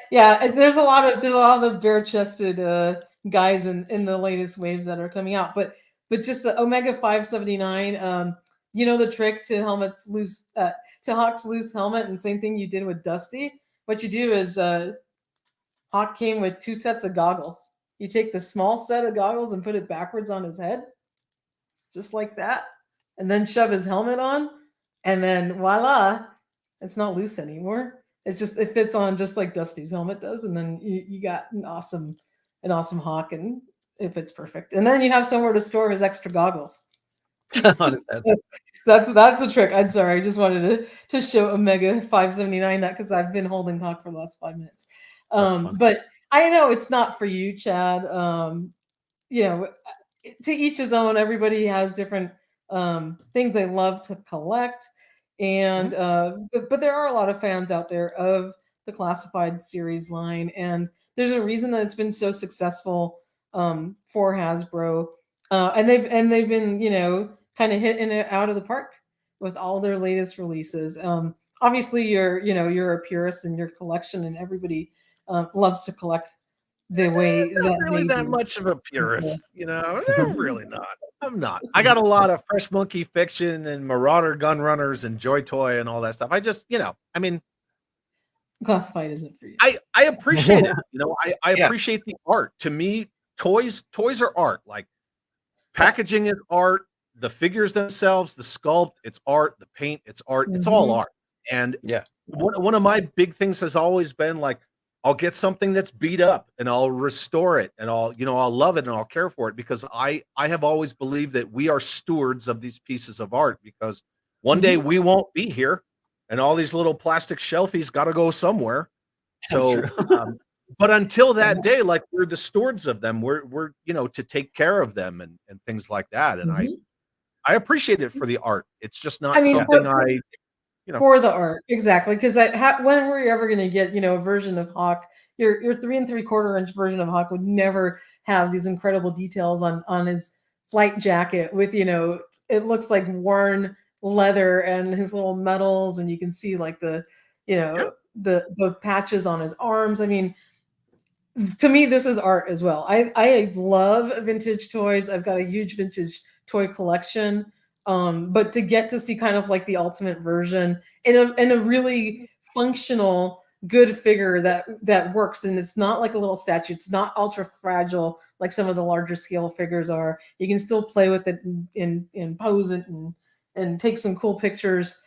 Yeah, there's a lot of bare-chested guys in the latest waves that are coming out, but just the Omega 579. The trick to helmets loose, to Hawk's loose helmet, and same thing you did with Dusty. What you do is Hawk came with 2 sets of goggles. You take the small set of goggles and put it backwards on his head, just like that, and then shove his helmet on, and then voila, it's not loose anymore. It fits on just like Dusty's helmet does, and then you got an awesome Hawk, and it fits perfect. And then you have somewhere to store his extra goggles. On his head. So that's the trick. I'm sorry, I just wanted to show Omega 579 that because I've been holding Hawk for the last 5 minutes. But I know it's not for you, Chad. You know, to each his own. Everybody has different things they love to collect, and but there are a lot of fans out there of the classified series line, and there's a reason that it's been so successful for Hasbro, and they've been, you know, kind of hitting it out of the park with all their latest releases. Obviously, you're a purist in your collection, and everybody loves to collect the way I'm not really that much of a purist, you know. I'm really not. I'm not. I got a lot of Fresh Monkey Fiction and Marauder Gun Runners and Joy Toy and all that stuff. I just, you know, I mean, classified isn't for you. I appreciate it. You know, I appreciate the art. To me, toys are art. Like packaging is art. The figures themselves, the sculpt, it's art. The paint, it's art. It's all art. And one of my big things has always been like, I'll get something that's beat up and I'll restore it and I'll love it and I'll care for it, because I have always believed that we are stewards of these pieces of art, because one day we won't be here and all these little plastic shelfies got to go somewhere. So, but until that day, like, we're the stewards of them. We're you know, to take care of them and things like that. And I appreciate it for the art. It's just not something for the art, exactly, because when were you ever going to get, you know, a version of Hawk? Your 3 3/4 inch version of Hawk would never have these incredible details on his flight jacket with, you know, it looks like worn leather and his little medals, and you can see like the, you know, the patches on his arms. I mean, to me, this is art as well. I love vintage toys. I've got a huge vintage toy collection. But to get to see kind of like the ultimate version in a really functional, good figure that works, and it's not like a little statue. It's not ultra fragile like some of the larger scale figures are. You can still play with it and pose it and take some cool pictures.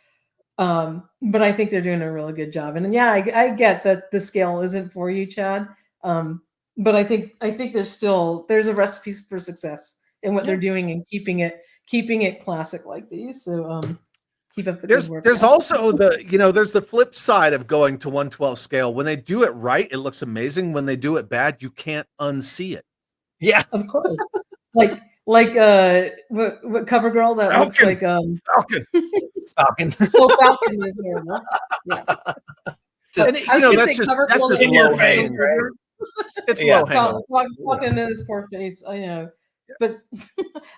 But I think they're doing a really good job. And yeah, I get that the scale isn't for you, Chad. But I think there's a recipe for success in what they're doing and keeping it classic like these. So keep up the good work. There's also there's the flip side of going to 1/12 scale. When they do it right, it looks amazing. When they do it bad, you can't unsee it. Yeah, of course. like what CoverGirl that looks like Falcon. Oh, Falcon is horrible. Yeah. And, that's just low hanging, right? It's low hanging. Falcon in his poor face. I know. But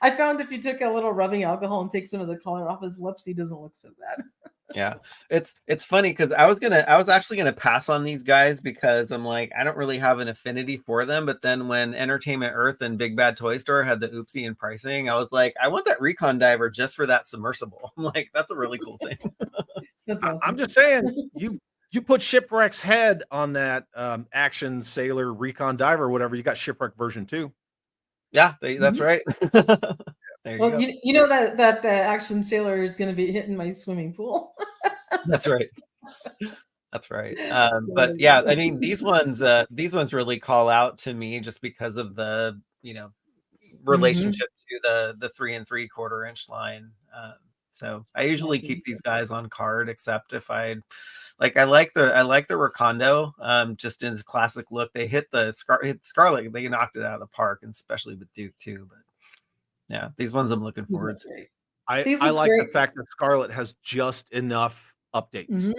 I found if you took a little rubbing alcohol and take some of the color off his lips, he doesn't look so bad. Yeah, it's funny because I was actually gonna pass on these guys because I'm like, I don't really have an affinity for them. But then when Entertainment Earth and Big Bad Toy Store had the oopsie in pricing, I was like, I want that recon diver just for that submersible. I'm like, that's a really cool thing. That's awesome. I'm just saying, you put Shipwreck's head on that Action Sailor Recon Diver, whatever, you got Shipwreck version 2. Yeah, that's right. Well, you know that the Action Sailor is going to be hitting my swimming pool. That's right. That's right. But yeah, I mean, these ones really call out to me just because of the relationship to the 3 3/4 inch line. So I usually keep these guys on card, except if I like the Recondo, just in his classic look. They hit Scarlet, they knocked it out of the park, and especially with Duke too. But yeah, these ones I'm looking forward to. I like the fact that Scarlet has just enough updates.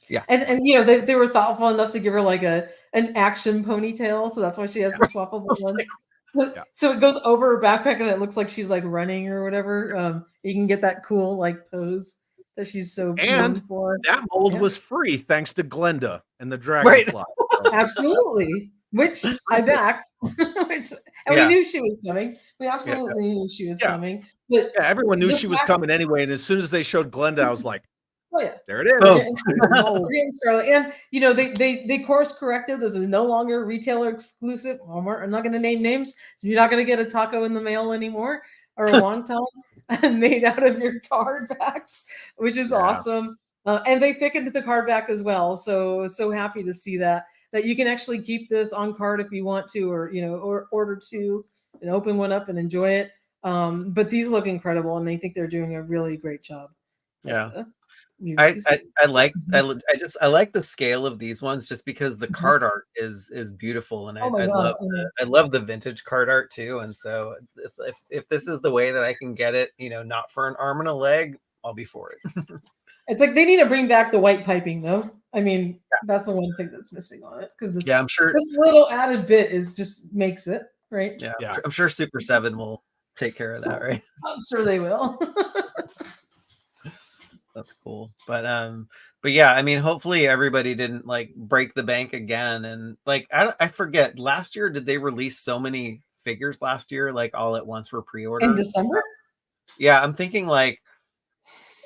Yeah, and they were thoughtful enough to give her like an action ponytail, so that's why she has the swappable one. Yeah. So it goes over her backpack and it looks like she's like running or whatever. You can get that cool like pose that she's so known for. That mold was free thanks to Glenda and the Dragonfly. Right. Absolutely. Which I backed. And we knew she was coming. We absolutely knew she was coming. But everyone knew she was coming anyway. And as soon as they showed Glenda, I was like, Oh yeah. There it is. Oh. We're getting started. And you know, they course corrected. This is no longer retailer exclusive. Walmart. I'm not going to name names, so you're not going to get a taco in the mail anymore or a wonton made out of your card backs, which is awesome. And they thickened the card back as well. So happy to see that you can actually keep this on card if you want to, or you know, or order two and open one up and enjoy it. But these look incredible, and I think they're doing a really great job. Yeah. I like the scale of these ones just because the card art is beautiful, and I love the vintage card art too. And so if this is the way that I can get it, you know, not for an arm and a leg, I'll be for it. It's like they need to bring back the white piping though. I mean, that's the one thing that's missing on it, because I'm sure this little added bit just makes it right. Yeah. I'm sure Super 7 will take care of that, right? I'm sure they will. That's cool. But yeah, I mean, hopefully everybody didn't like break the bank again. And like, I forget, last year, did they release so many figures last year, like all at once for pre-order? In December? Yeah, I'm thinking like,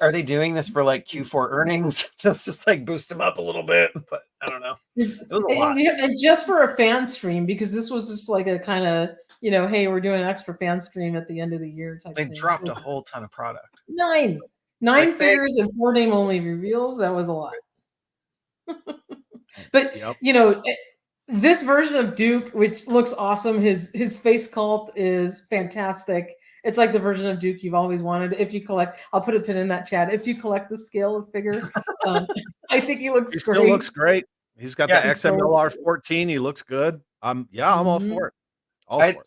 are they doing this for like Q4 earnings? just like boost them up a little bit, but I don't know. It was a lot. And just for a fan stream, because this was just like a kind of, you know, hey, we're doing an extra fan stream at the end of the year type they thing. Dropped a whole ton of product. Nine like figures and 4 name only reveals. That was a lot. But you know, this version of Duke, which looks awesome, his face sculpt is fantastic. It's like the version of Duke you've always wanted. If you collect, I'll put a pin in that chat. If you collect the scale of figures, I think he looks great. Still looks great. He's got the XMLR14. He looks good. I'm all for it.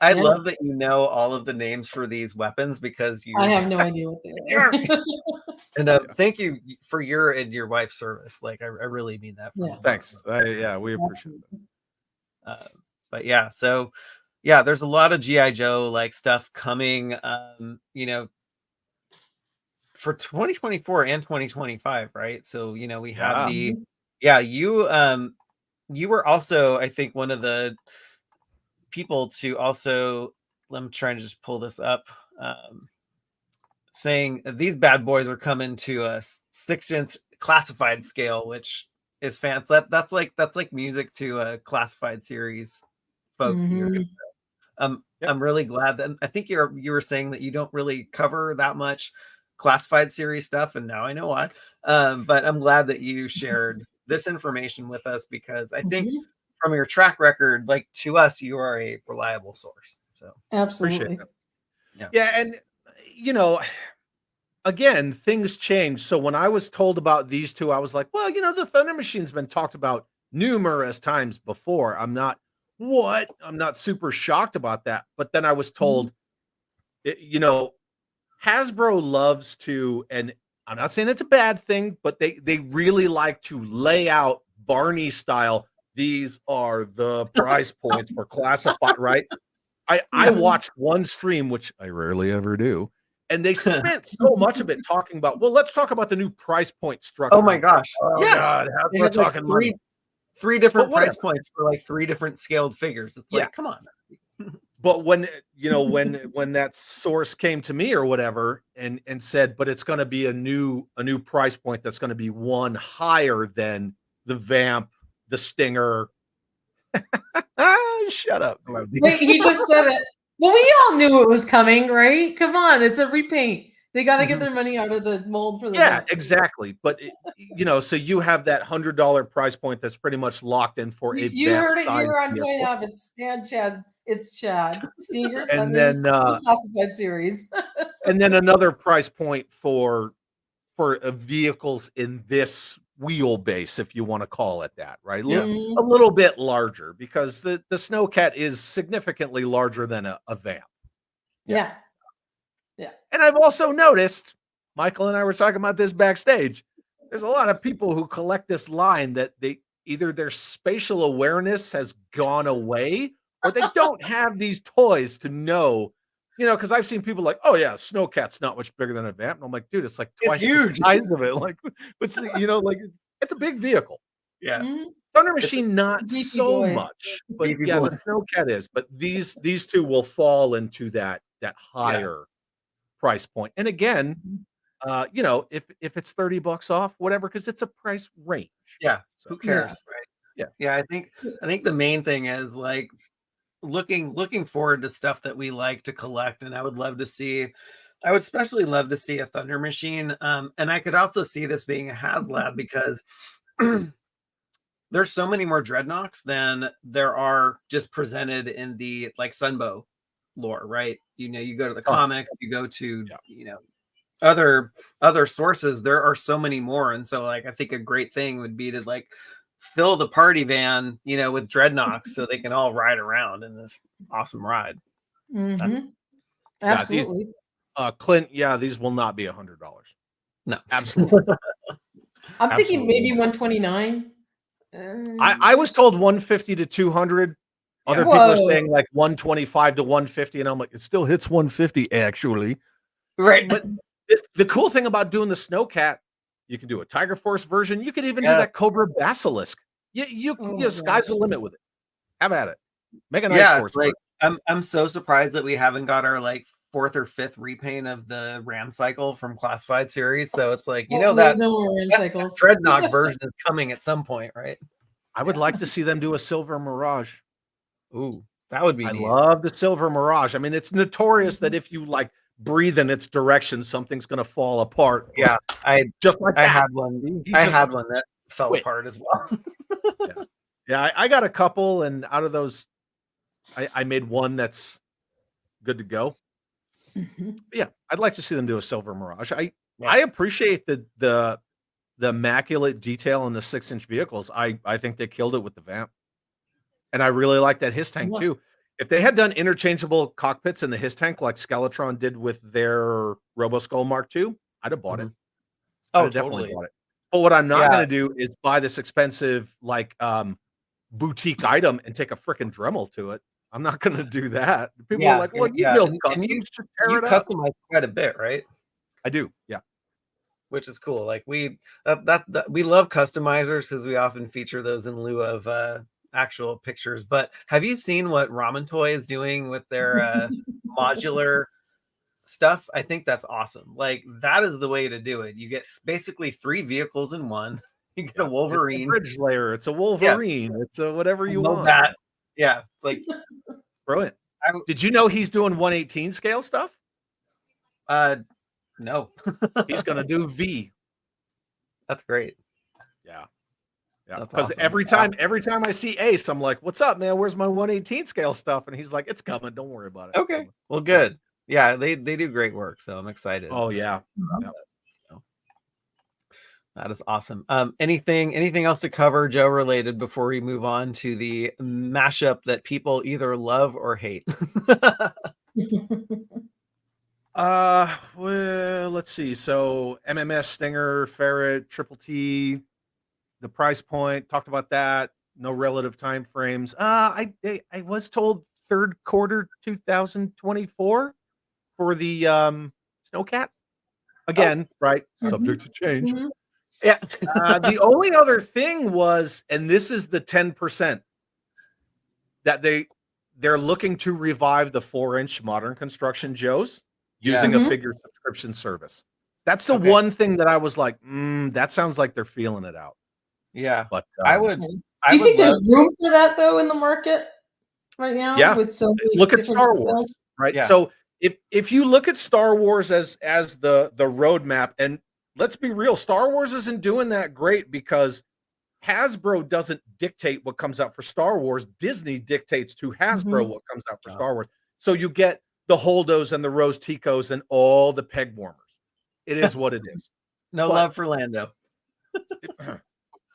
I love that you know all of the names for these weapons, because I have no idea what they are. And thank you for your and your wife's service. Like I really mean that. Thanks. We appreciate it. But yeah, so yeah, there's a lot of GI Joe like stuff coming. You know, for 2024 and 2025, right? So you know, we have you were also, I think, one of the people to also, I'm trying to just pull this up, saying these bad boys are coming to a 6-inch classified scale, which is fancy. That's like music to a classified series, folks. I'm really glad that, I think you were saying that you don't really cover that much classified series stuff, and now I know why. But I'm glad that you shared this information with us, because I think from your track record, like to us, you are a reliable source. So absolutely. Yeah. And you know, again, things change. So when I was told about these two, I was like, well, you know, the Thunder Machine's been talked about numerous times before. I'm not super shocked about that. But then I was told, you know, Hasbro loves to, and I'm not saying it's a bad thing, but they really like to lay out Barney style. These are the price points for classified, right? I watched one stream, which I rarely ever do, and they spent so much of it talking about, well, let's talk about the new price point structure. Oh my gosh. Yes. God, we're talking like three different price points for like 3 different scaled figures. It's like, come on. But when, you know, when that source came to me or whatever and said, but it's going to be a new price point that's going to be one higher than the Vamp, the Stinger. Shut up. Wait, you just said it. Well, we all knew it was coming, right? Come on, it's a repaint. They got to get their money out of the mold for the Vamp. Exactly. But you know, so you have that $100 price point that's pretty much locked in for a you Vamp heard it here on Toy Habits. Chad. It's Chad. Stinger, and then classified series. And then another price point for vehicles in this wheelbase, if you want to call it that, right? A little bit larger, because the Snowcat is significantly larger than a Vamp. Yeah. And I've also noticed, Michael and I were talking about this backstage, there's a lot of people who collect this line that they either their spatial awareness has gone away, or they don't have these toys to know, you know, because I've seen people like, oh yeah, Snowcat's not much bigger than a Vamp. And I'm like, dude, it's like twice the size of it. Like, but you know, like it's a big vehicle. Yeah. Thunder Machine, not so much, but yeah, the Snowcat is. But these two will fall into that higher price point. And again, You know, if it's $30 off, whatever, because it's a price range. Yeah. So, Who cares, right? Yeah. Yeah. I think the main thing is like looking forward to stuff that we like to collect, and I would especially love to see a Thunder Machine. And I could also see this being a Haslab because there's so many more Dreadnoks than there are just presented in the like Sunbow lore, right? You know, you go to the comics, you go to you know other sources, there are so many more. And so like I think a great thing would be to like fill the party van, you know, with Dreadnoks so they can all ride around in this awesome ride. Absolutely. Clint, these will not be $100. No, absolutely. I'm thinking maybe 129. I was told 150 to 200. Other people are saying like 125 to 150, and I'm like, it still hits 150 actually. Right. But the cool thing about doing the Snowcat, you can do a Tiger Force version. You can even do that Cobra Basilisk. You sky's the limit with it. Have at it. Make a nice Force. Like I'm so surprised that we haven't got our like 4th or 5th repaint of the Ram Cycle from Classified series. So it's like, you know, that Dreadnought version is coming at some point, right? I would like to see them do a Silver Mirage. Ooh, that would be I neat. love the Silver Mirage. I mean, it's notorious that if you like breathe in its direction, something's going to fall apart. Yeah, I had one. I had one that fell apart as well. I got a couple, and out of those, I made one that's good to go. Yeah, I'd like to see them do a Silver Mirage. I appreciate the immaculate detail in the 6-inch vehicles. I think they killed it with the Vamp. And I really like that His tank too. If they had done interchangeable cockpits in the His tank like Skeletron did with their RoboSkull Mark II, I'd have bought it. Oh, definitely bought it. But what I'm not going to do is buy this expensive like boutique item and take a freaking Dremel to it. I'm not going to do that. People are like, "Well, you build you customize quite a bit, right?" I do, yeah. Which is cool. Like we love customizers because we often feature those in lieu of actual pictures. But have you seen what Ramen Toy is doing with their modular stuff? I think that's awesome. Like that is the way to do it. You get basically 3 vehicles in one. You get a Wolverine. It's a bridge layer. It's a Wolverine. It's a whatever you want. That. Yeah, it's like brilliant. Did you know he's doing 1/18 scale stuff? No. He's gonna do V. That's great. Yeah. Because awesome. every time I see Ace, I'm like, "What's up, man? Where's my 1/18 scale stuff?" And he's like, "It's coming. Don't worry about it." Okay. Well, good. Yeah, they do great work, so I'm excited. Oh yeah. So, that is awesome. Anything else to cover, Joe, related before we move on to the mashup that people either love or hate? Well, let's see. So MMS, Stinger, Ferret, Triple T, the price point, talked about that. No relative time frames. I was told 3rd quarter 2024 for the Snowcat. Again, right? Subject to change. Yeah. The only other thing was, and this is the 10%, that they're looking to revive the 4-inch modern construction Joes using a figure subscription service. That's the one thing that I was like, that sounds like they're feeling it out. Yeah, but I would. Do you think there's room for that though in the market right now? Yeah, with so many look at Star Wars, right? Yeah. So if you look at Star Wars as the roadmap, and let's be real, Star Wars isn't doing that great because Hasbro doesn't dictate what comes out for Star Wars. Disney dictates to Hasbro what comes out for Star Wars. So you get the Holdos and the Rose Ticos and all the peg warmers. It is what it is. No love for Lando.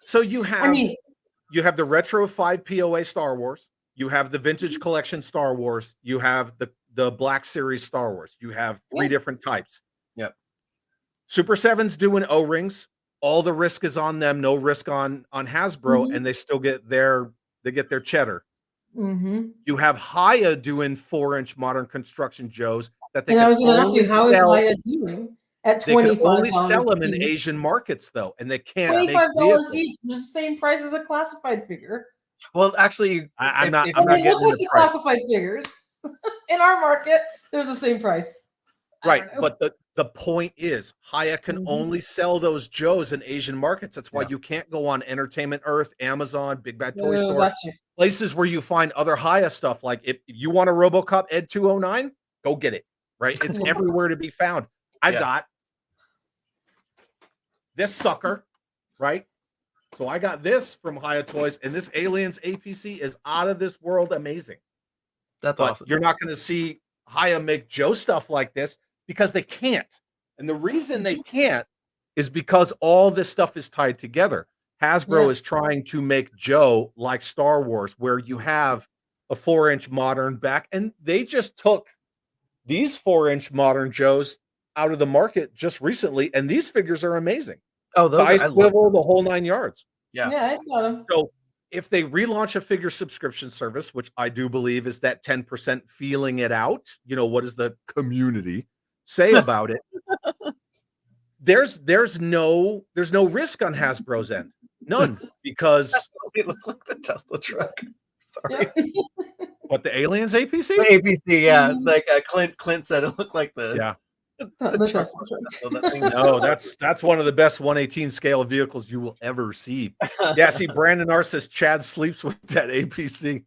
So you have the retro 5 POA Star Wars, you have the vintage collection Star Wars, you have the Black Series Star Wars. You have 3 different types. Yep. Super 7's doing O-rings. All the risk is on them, no risk on Hasbro, and they still get their cheddar. You have Haya doing 4-inch modern construction Joes that they I was going to ask you, how is Haya doing at $25? They can only sell them in Asian markets though, and they can't $25 each, the same price as a classified figure. Well, actually, I'm not look getting at the classified figures in our market. They're the same price. Right, but The point is, Haya can only sell those Joes in Asian markets. That's why you can't go on Entertainment Earth, Amazon, Big Bad Toy Store, Gotcha. places where you find other Haya stuff. Like if you want a RoboCop Ed 209, go get it. Right? It's everywhere to be found. I've got this sucker, right? So I got this from Haya Toys, and this Aliens APC is out of this world amazing. That's awesome. You're not going to see Haya make Joe stuff like this because they can't. And the reason they can't is because all this stuff is tied together. Hasbro is trying to make Joe like Star Wars, where you have a 4-inch modern back, and they just took these 4-inch modern Joes out of the market just recently, and these figures are amazing. Oh, those I swivel the whole 9 yards. Yeah, I got them. So if they relaunch a figure subscription service, which I do believe is that 10% feeling it out, you know, what does the community say about it? There's no risk on Hasbro's end. None, because they look like the Tesla truck. Sorry. What, the Aliens APC? The APC, yeah. Like Clint said, it looked like the No, that's one of the best 118 scale vehicles you will ever see. Yeah, see, Brandon R says Chad sleeps with that APC.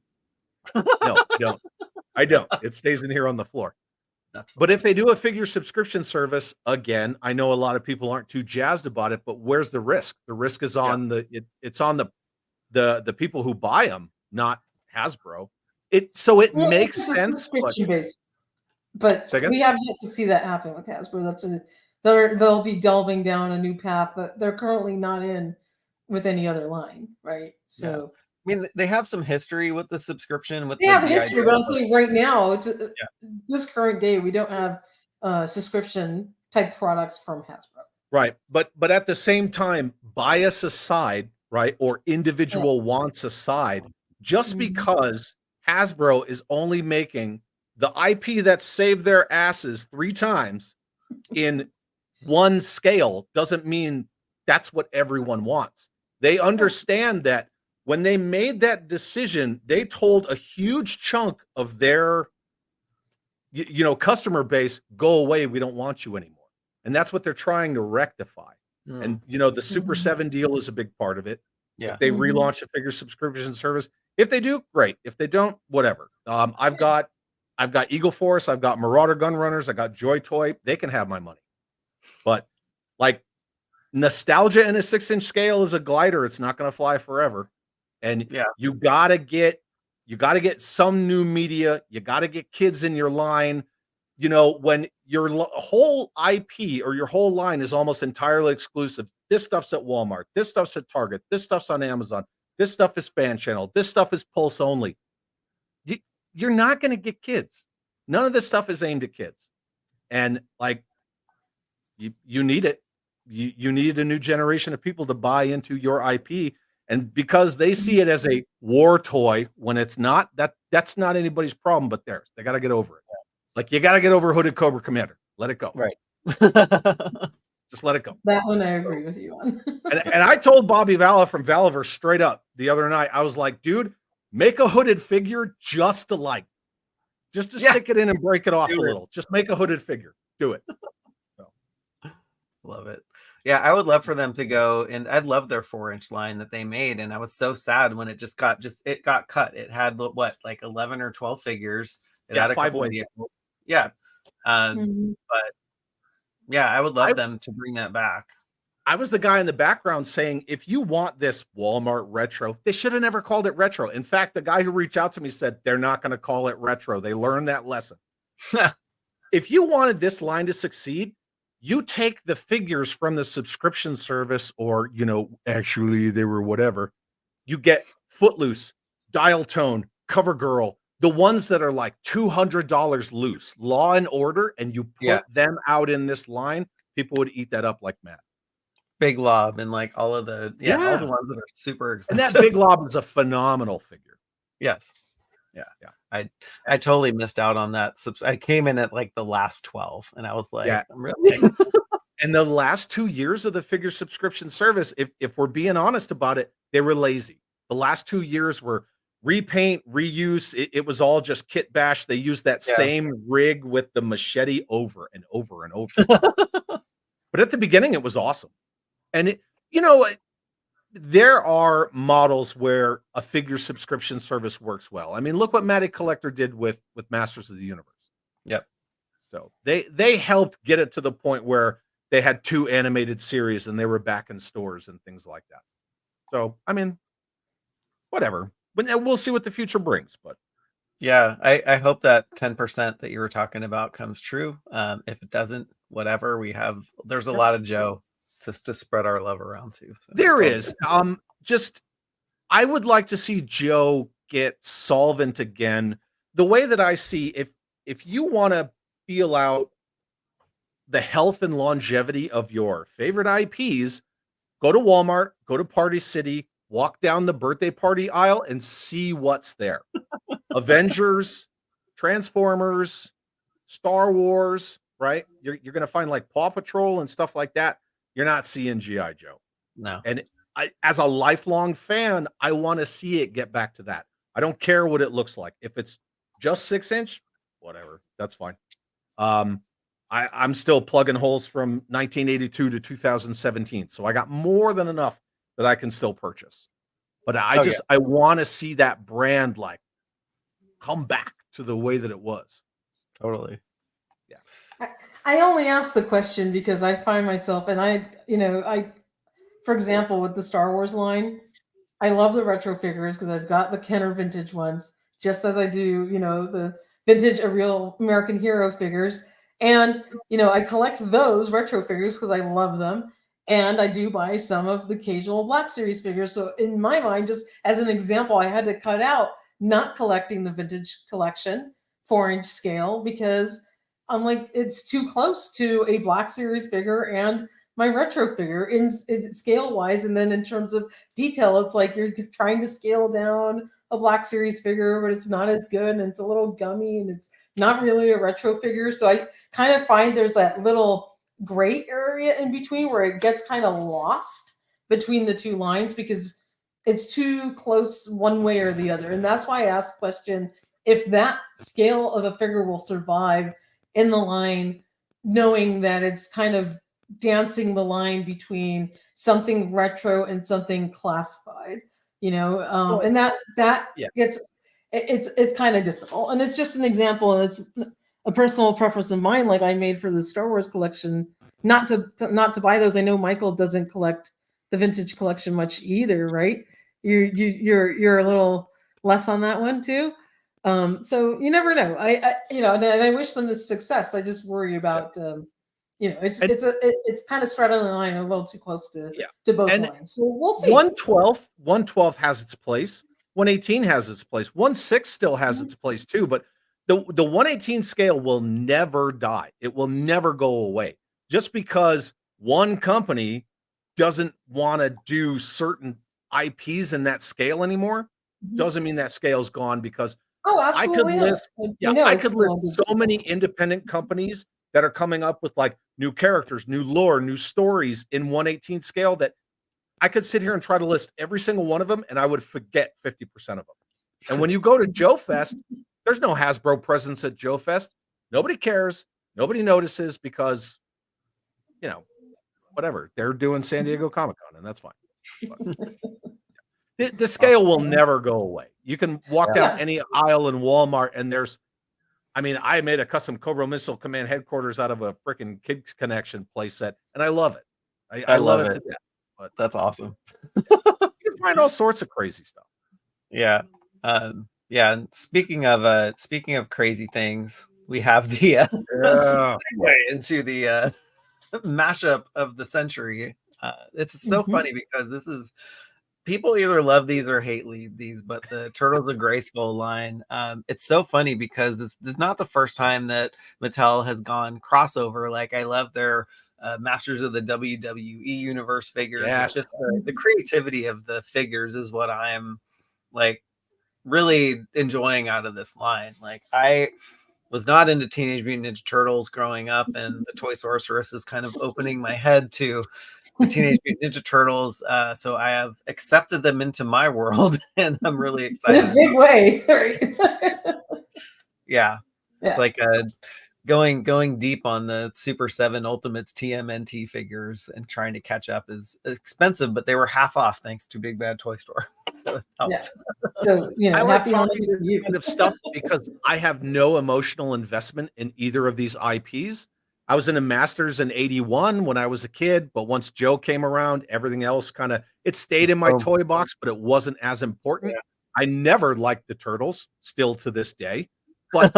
No, I don't. It stays in here on the floor. But if they do a figure subscription service, again, I know a lot of people aren't too jazzed about it, but where's the risk? The risk is on it's on the people who buy them, not Hasbro. It makes sense. But we have yet to see that happen with Hasbro. They'll be delving down a new path that they're currently not in with any other line, right? So I mean, they have some history with the subscription. They have history, but I'm saying right now, it's this current day, we don't have subscription type products from Hasbro. Right, but at the same time, bias aside, right, or individual wants aside, just because Hasbro is only making the IP that saved their asses 3 times in one scale doesn't mean that's what everyone wants. They understand that when they made that decision, they told a huge chunk of their customer base, go away, we don't want you anymore. And that's what they're trying to rectify. And the Super 7 deal is a big part of it. If they relaunch a figure subscription service, if they do, great. If they don't, whatever. I've got Eagle Force, I've got Marauder Gun Runners, I got Joy Toy. They can have my money. But like nostalgia in a 6-inch scale is a glider. It's not going to fly forever. And you gotta get some new media. You gotta get kids in your line. When your whole IP or your whole line is almost entirely exclusive. This stuff's at Walmart. This stuff's at Target. This stuff's on Amazon. This stuff is Fan Channel. This stuff is Pulse only. You're not going to get kids. None of this stuff is aimed at kids. And like, you need it. You need a new generation of people to buy into your IP. And because they see it as a war toy when it's not, that's not anybody's problem but theirs. They got to get over it. Like, you got to get over Hooded Cobra Commander. Let it go. Right. Just let it go. That one I agree with you on. and I told Bobby Valla from Valaverse straight up the other night, I was like, dude, make a hooded figure just to stick it in and break it off a little. Just make a hooded figure. Do it. Love it. Yeah, I would love for them to go, and I'd love their 4-inch line that they made. And I was so sad when it got cut. It had what, like 11 or 12 figures. It had a couple of vehicles. Yeah. But yeah, I would love them to bring that back. I was the guy in the background saying, if you want this Walmart retro, they should have never called it retro. In fact, the guy who reached out to me said they're not going to call it retro. They learned that lesson. If you wanted this line to succeed, you take the figures from the subscription service, or, actually they were whatever. You get Footloose, Dial Tone, CoverGirl, the ones that are like $200 loose, Law and Order, and you put them out in this line, people would eat that up like mad. Big Lob and like all of the all the ones that are super expensive. And that Big Lob is a phenomenal figure. Yes. Yeah. I totally missed out on that. I came in at like the last 12 and I was like, I'm really And the last 2 years of the figure subscription service, if we're being honest about it, they were lazy. The last 2 years were repaint, reuse. It was all just kit bash. They used that same rig with the machete over and over and over. But at the beginning, it was awesome. And there are models where a figure subscription service works well. I mean, look what Matty Collector did with Masters of the Universe. Yep. So they helped get it to the point where they had 2 animated series and they were back in stores and things like that. So, I mean, whatever. But we'll see what the future brings. But yeah, I hope that 10% that you were talking about comes true. If it doesn't, whatever, there's a lot of Joe to spread our love around to. So there is. I would like to see Joe get solvent again. The way that I see, if you want to feel out the health and longevity of your favorite IPs, go to Walmart, go to Party City, walk down the birthday party aisle and see what's there. Avengers, Transformers, Star Wars, right? You're going to find like Paw Patrol and stuff like that. You're not seeing GI Joe. No. And as a lifelong fan, I want to see it get back to that. I don't care what it looks like. If it's just 6-inch, whatever, that's fine. I'm still plugging holes from 1982 to 2017. So I got more than enough that I can still purchase. But I want to see that brand like come back to the way that it was. Totally. Yeah. I only ask the question because I find myself, and for example, with the Star Wars line, I love the retro figures because I've got the Kenner vintage ones, just as I do, the vintage A Real American Hero figures. And, I collect those retro figures because I love them. And I do buy some of the occasional Black Series figures. So in my mind, just as an example, I had to cut out not collecting the vintage collection 4-inch scale because I'm like, it's too close to a Black Series figure and my retro figure in scale wise. And then in terms of detail, it's like you're trying to scale down a Black Series figure, but it's not as good and it's a little gummy and it's not really a retro figure. So I kind of find there's that little gray area in between where it gets kind of lost between the two lines because it's too close one way or the other. And that's why I asked the question, if that scale of a figure will survive in the line, knowing that it's kind of dancing the line between something retro and something classified, and that gets, it's kind of difficult. And it's just an example. And it's a personal preference of mine, like I made for the Star Wars collection, not to buy those. I know Michael doesn't collect the vintage collection much either, right? You're a little less on that one too. So you never know. And I wish them the success. I just worry about it's kind of straddling the line a little too close to both lines. So we'll see. 112 has its place. 118 has its place. 16 still has its place too. But the 118 scale will never die. It will never go away. Just because one company doesn't want to do certain IPs in that scale anymore doesn't mean that scale's gone, because I could list so many independent companies that are coming up with like new characters, new lore, new stories in 118 scale that I could sit here and try to list every single one of them and I would forget 50% of them. And when you go to Joe Fest, there's no Hasbro presence at Joe Fest. Nobody cares. Nobody notices because, whatever. They're doing San Diego Comic-Con and that's fine. But the scale will never go away. You can walk down any aisle in Walmart and I made a custom Cobra Missile Command headquarters out of a freaking Kids Connection playset, and I love it. I love it to death. But that's awesome. You can find all sorts of crazy stuff. Yeah. And speaking of crazy things, we have the into the mashup of the century. It's so funny because this is, people either love these or hate these, but the Turtles of Grayskull line, it's so funny because this is not the first time that Mattel has gone crossover. Like, I love their Masters of the WWE Universe figures. Yeah. It's just the creativity of the figures is what I'm like really enjoying out of this line. Like, I was not into Teenage Mutant Ninja Turtles growing up, and the Toy Sorceress is kind of opening my head to the Teenage Mutant Ninja Turtles. So I have accepted them into my world, and I'm really excited. In a big way, right? Yeah. Yeah. Like going deep on the Super 7 Ultimates TMNT figures and trying to catch up is expensive, but they were half off thanks to Big Bad Toy Store. So it helped. Yeah. So, I like happy talking Hanukkah to this you. kind of stuff because I have no emotional investment in either of these IPs. I was in a Masters in 81 when I was a kid, but once Joe came around, everything else it stayed in my toy box, but it wasn't as important. Yeah. I never liked the Turtles, still to this day, but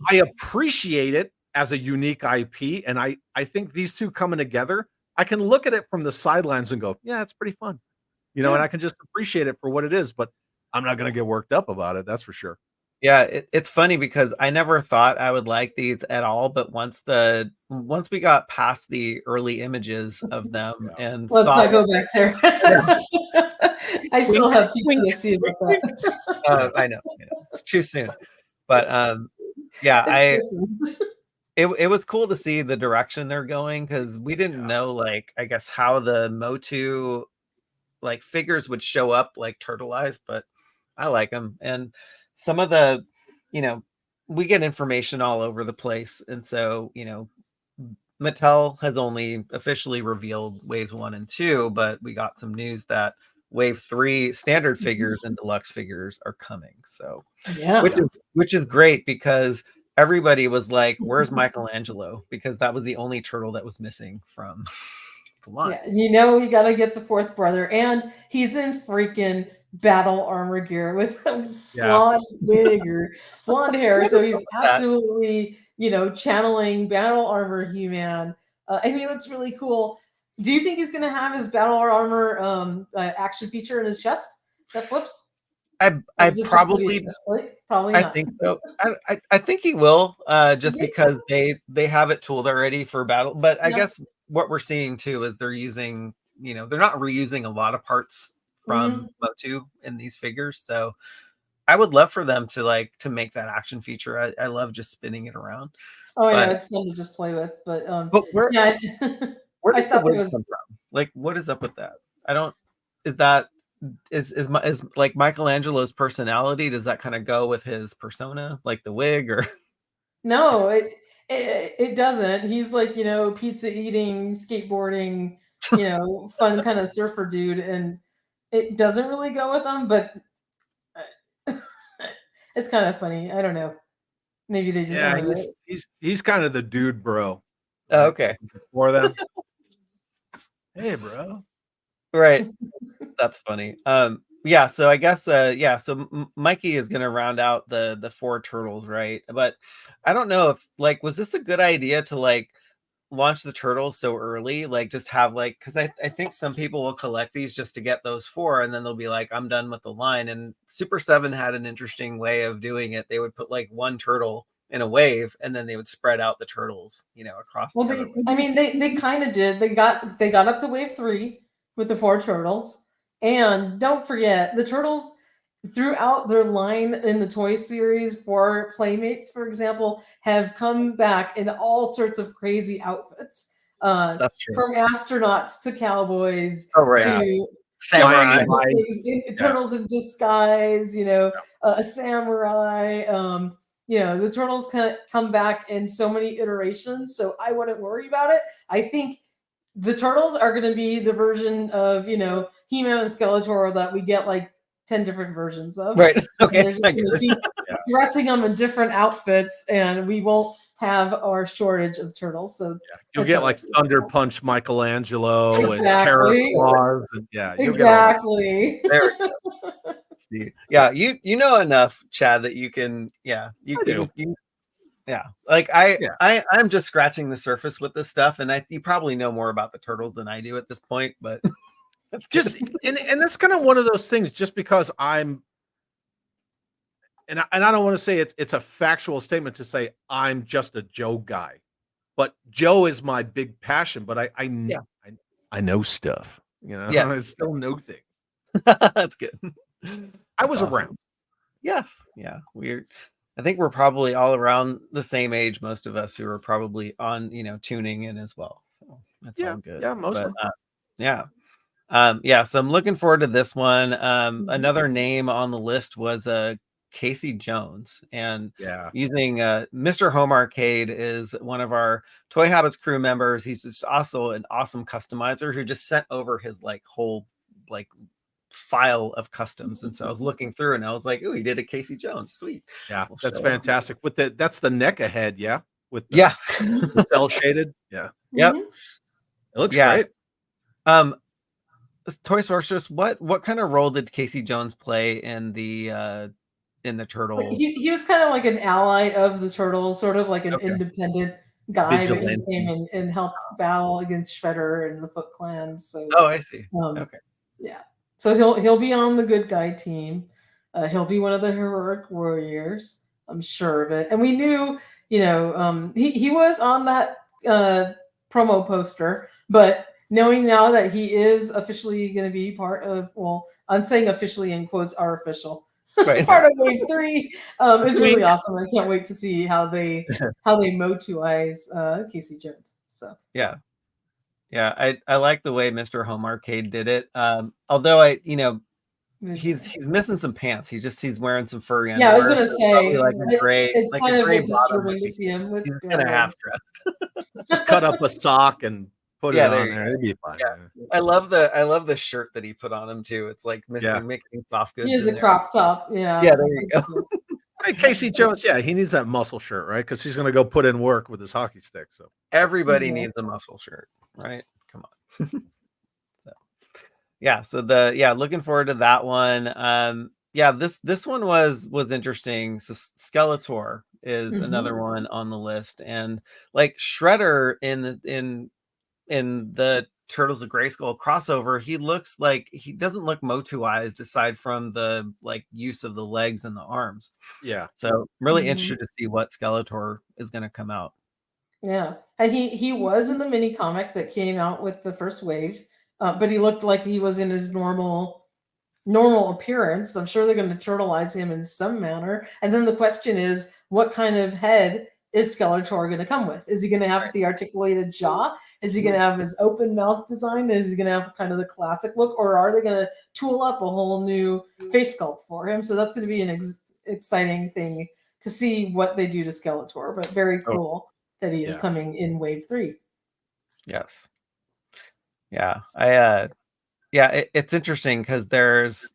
I appreciate it as a unique IP. And I think these two coming together, I can look at it from the sidelines and go, yeah, it's pretty fun, and I can just appreciate it for what it is, but I'm not going to get worked up about it. That's for sure. Yeah, it's funny because I never thought I would like these at all, but once we got past the early images of them and Let's saw not go back there. I still have PTSD about that. I know it's too soon, but yeah, it was cool to see the direction they're going because we didn't know, like, I guess how the Motu like figures would show up like turtleized, but I like them. And some of the, we get information all over the place. And so, Mattel has only officially revealed waves 1 and 2, but we got some news that wave 3 standard figures and deluxe figures are coming. So Yeah. which is great because everybody was like, where's Michelangelo? Because that was the only turtle that was missing from the line. Yeah, you got to get the fourth brother, and he's in freaking battle armor gear with a blonde wig or blonde hair, so he's absolutely, channeling battle armor He-Man. And he looks really cool. Do you think he's going to have his battle armor action feature in his chest that flips? I probably not. I think so. I think he will, just because they have it tooled already for battle. But I guess what we're seeing too is they're using, they're not reusing a lot of parts from Motu in these figures. So I would love for them to make that action feature. I love just spinning it around. Oh, I know, it's fun to just play with, but where where does the wig come from? Like, what is up with that? Is like Michelangelo's personality, does that kind of go with his persona, like the wig? Or no, it doesn't. He's like, pizza eating, skateboarding, fun kind of surfer dude, and it doesn't really go with him, but it's kind of funny. I don't know, maybe they just he's kind of the dude bro. Oh, okay. For them. Hey bro. Right. That's funny. Yeah, so I guess so Mikey is gonna round out the 4 turtles, right? But I don't know if, like, was this a good idea to like launch the turtles so early? Like, just have like, because I think some people will collect these just to get those 4 and then they'll be like, I'm done with the line. And Super 7 had an interesting way of doing it. They would put like one turtle in a wave and then they would spread out the turtles, across they kind of did. They got up to wave 3 with the 4 turtles. And don't forget, the turtles throughout their line in the toy series for Playmates, for example, have come back in all sorts of crazy outfits. That's true. From astronauts to cowboys to samurai, turtles in disguise, a samurai. The turtles come back in so many iterations, so I wouldn't worry about it. I think the turtles are going to be the version of, He-Man and Skeletor that we get like 10 different versions of. Right. Okay. They're just going to keep dressing them in different outfits, and we won't have our shortage of turtles. So you'll get like Thunder Punch Michelangelo and Terror Claws. And, exactly. There we go. Yeah, you know enough, Chad, that you can. Yeah, you like I'm just scratching the surface with this stuff, and you probably know more about the turtles than I do at this point, but that's just and that's kind of one of those things. Just because I'm, and I don't want to say it's a factual statement to say I'm just a Joe guy, but Joe is my big passion. But I know stuff, I still know things. That's good. I was around. Yes, yeah, weird. I think we're probably all around the same age, most of us who are probably on, tuning in as well. So that's all good. Yeah, mostly. Yeah. Yeah, so I'm looking forward to this one. Another name on the list was Casey Jones, and using Mr. Home Arcade is one of our Toy Habits crew members. He's just also an awesome customizer who just sent over his like whole like file of customs, and so I was looking through and I was like, oh, he did a Casey Jones, sweet. Yeah, We'll that's show him. fantastic. With that's the neck ahead, yeah, with the, Yeah, the cell shaded, yeah, yep, it looks yeah. great. Toy Sorceress, what kind of role did Casey Jones play in the turtle? He was kind of like an ally of the Turtles, sort of like an independent guy, but he came and helped battle against Shredder and the Foot Clan. So I see. Okay. Yeah. So he'll be on the good guy team. He'll be one of the heroic warriors. I'm sure of it. And we knew, he was on that promo poster, but knowing now that he is officially going to be part of, well, I'm saying officially in quotes are official, right. part of Wave 3 is really awesome. I can't wait to see how they motuize Casey Jones. So yeah, I like the way Mr. Home Arcade did it. Although he's missing some pants. He's wearing some furry underwear. Yeah, I was gonna say like a gray, it's like kind a gray of disturbing to see him with. He's kind of half dressed. Just cut up a sock and put it on there. It'd be fine. Yeah. I love the shirt that he put on him too. It's like mixing soft goods. He has a crop top. Yeah. Yeah, there you go. Hey, Casey Jones, he needs that muscle shirt, right? Because he's gonna go put in work with his hockey stick. So everybody needs a muscle shirt, right? Come on. So looking forward to that one. This one was interesting. So Skeletor is another one on the list, and like Shredder in the Turtles of Grayskull crossover, he looks like he doesn't look motuized aside from the like use of the legs and the arms. Yeah. So I'm really interested to see what Skeletor is going to come out. Yeah, and he was in the mini comic that came out with the first wave, but he looked like he was in his normal appearance. I'm sure they're going to turtleize him in some manner. And then the question is, what kind of head is Skeletor going to come with? Is he going to have the articulated jaw? Is he going to have his open mouth design? Is he going to have kind of the classic look? Or are they going to tool up a whole new face sculpt for him? So that's going to be an exciting thing to see what they do to Skeletor, but very cool that he is coming in Wave 3. Yes. Yeah. It's interesting because there's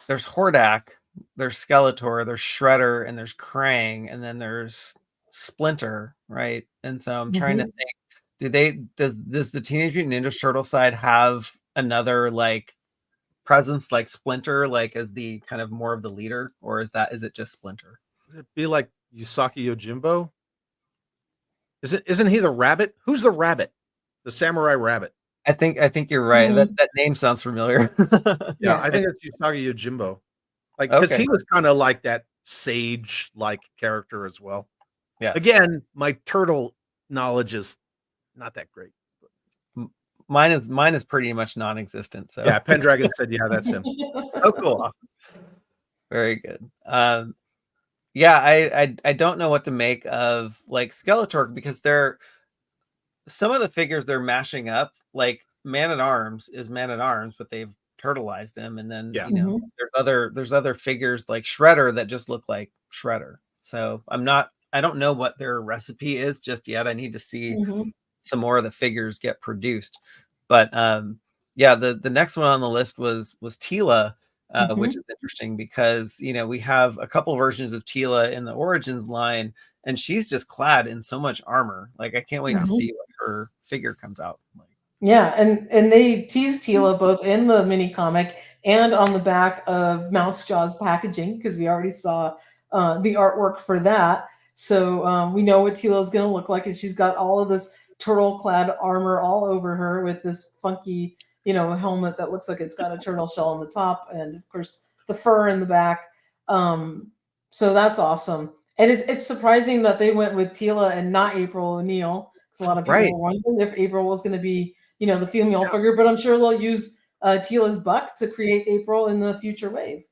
Hordak, there's Skeletor, there's Shredder, and there's Krang, and then there's Splinter, right? And so I'm trying to think, does the Teenage Mutant Ninja Turtle side have another like presence like Splinter, like as the kind of more of the leader, or is it just Splinter? Would it be like Yusaki Yojimbo? Isn't he the rabbit? Who's the rabbit? The samurai rabbit. I think you're right. That name sounds familiar. Yeah, I think it's Yusagi Yojimbo. Like, because he was kind of like that sage-like character as well. Yeah. Again, my turtle knowledge is not that great. Mine is pretty much non-existent. So yeah, Pendragon said, yeah, that's him. Oh, cool. Awesome. Very good. I don't know what to make of like Skeletor, because some of the figures they're mashing up, like Man-at-Arms is Man-at-Arms, but they've turtleized him, and then there's other figures like Shredder that just look like Shredder. So I don't know what their recipe is just yet. I need to see some more of the figures get produced. But the next one on the list was Teela, which is interesting because we have a couple versions of Teela in the Origins line, and she's just clad in so much armor. Like, I can't wait to see what her figure comes out like. Yeah, and they teased Teela both in the mini comic and on the back of Mouse Jaw's packaging, because we already saw the artwork for that. So we know what Teela is going to look like, and she's got all of this turtle-clad armor all over her with this funky, helmet that looks like it's got a turtle shell on the top, and of course the fur in the back. So that's awesome. And it's surprising that they went with Teela and not April O'Neil. A lot of people were wondering if April was going to be, the female figure, but I'm sure they'll use Teela's buck to create April in the future wave.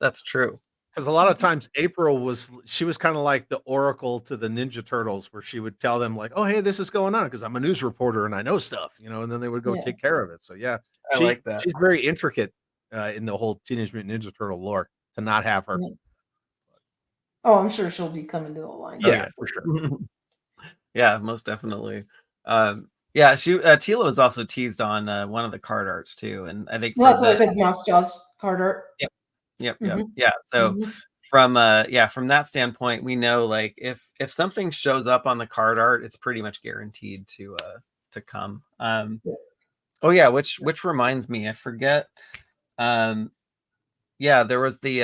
That's true. Because a lot of times April was kind of like the oracle to the Ninja Turtles, where she would tell them like, "Oh, hey, this is going on," because I'm a news reporter and I know stuff, and then they would go take care of it. So yeah, I like that. she's very intricate in the whole Teenage Mutant Ninja Turtle lore. To not have her, oh, I'm sure she'll be coming to the line. yeah, for sure. Yeah, most definitely. Yeah, Tila was also teased on one of the card arts too, and I think Well, that's what I said. Mouse Jaws card art. Yep. Yeah. So from that standpoint, we know like if something shows up on the card art, it's pretty much guaranteed to come. Oh yeah, which reminds me, I forget. Yeah, there was the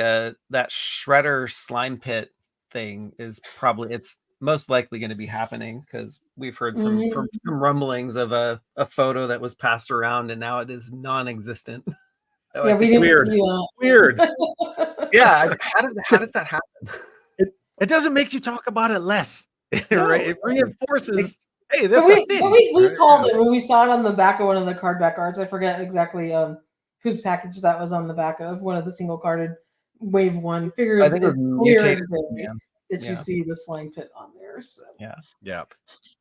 that Shredder slime pit thing is probably it's most likely going to be happening because we've heard some rumblings of a photo that was passed around and now it is non-existent. So yeah, we didn't see weird. Yeah, how does that happen? It doesn't make you talk about it less, right? It reinforces. Hey, that's we called it when we saw it on the back of one of the card back arts. I forget exactly whose package that was on the back of one of the single carded Wave 1 figures. I think it's clear as day that you see the slime pit on there. So yeah,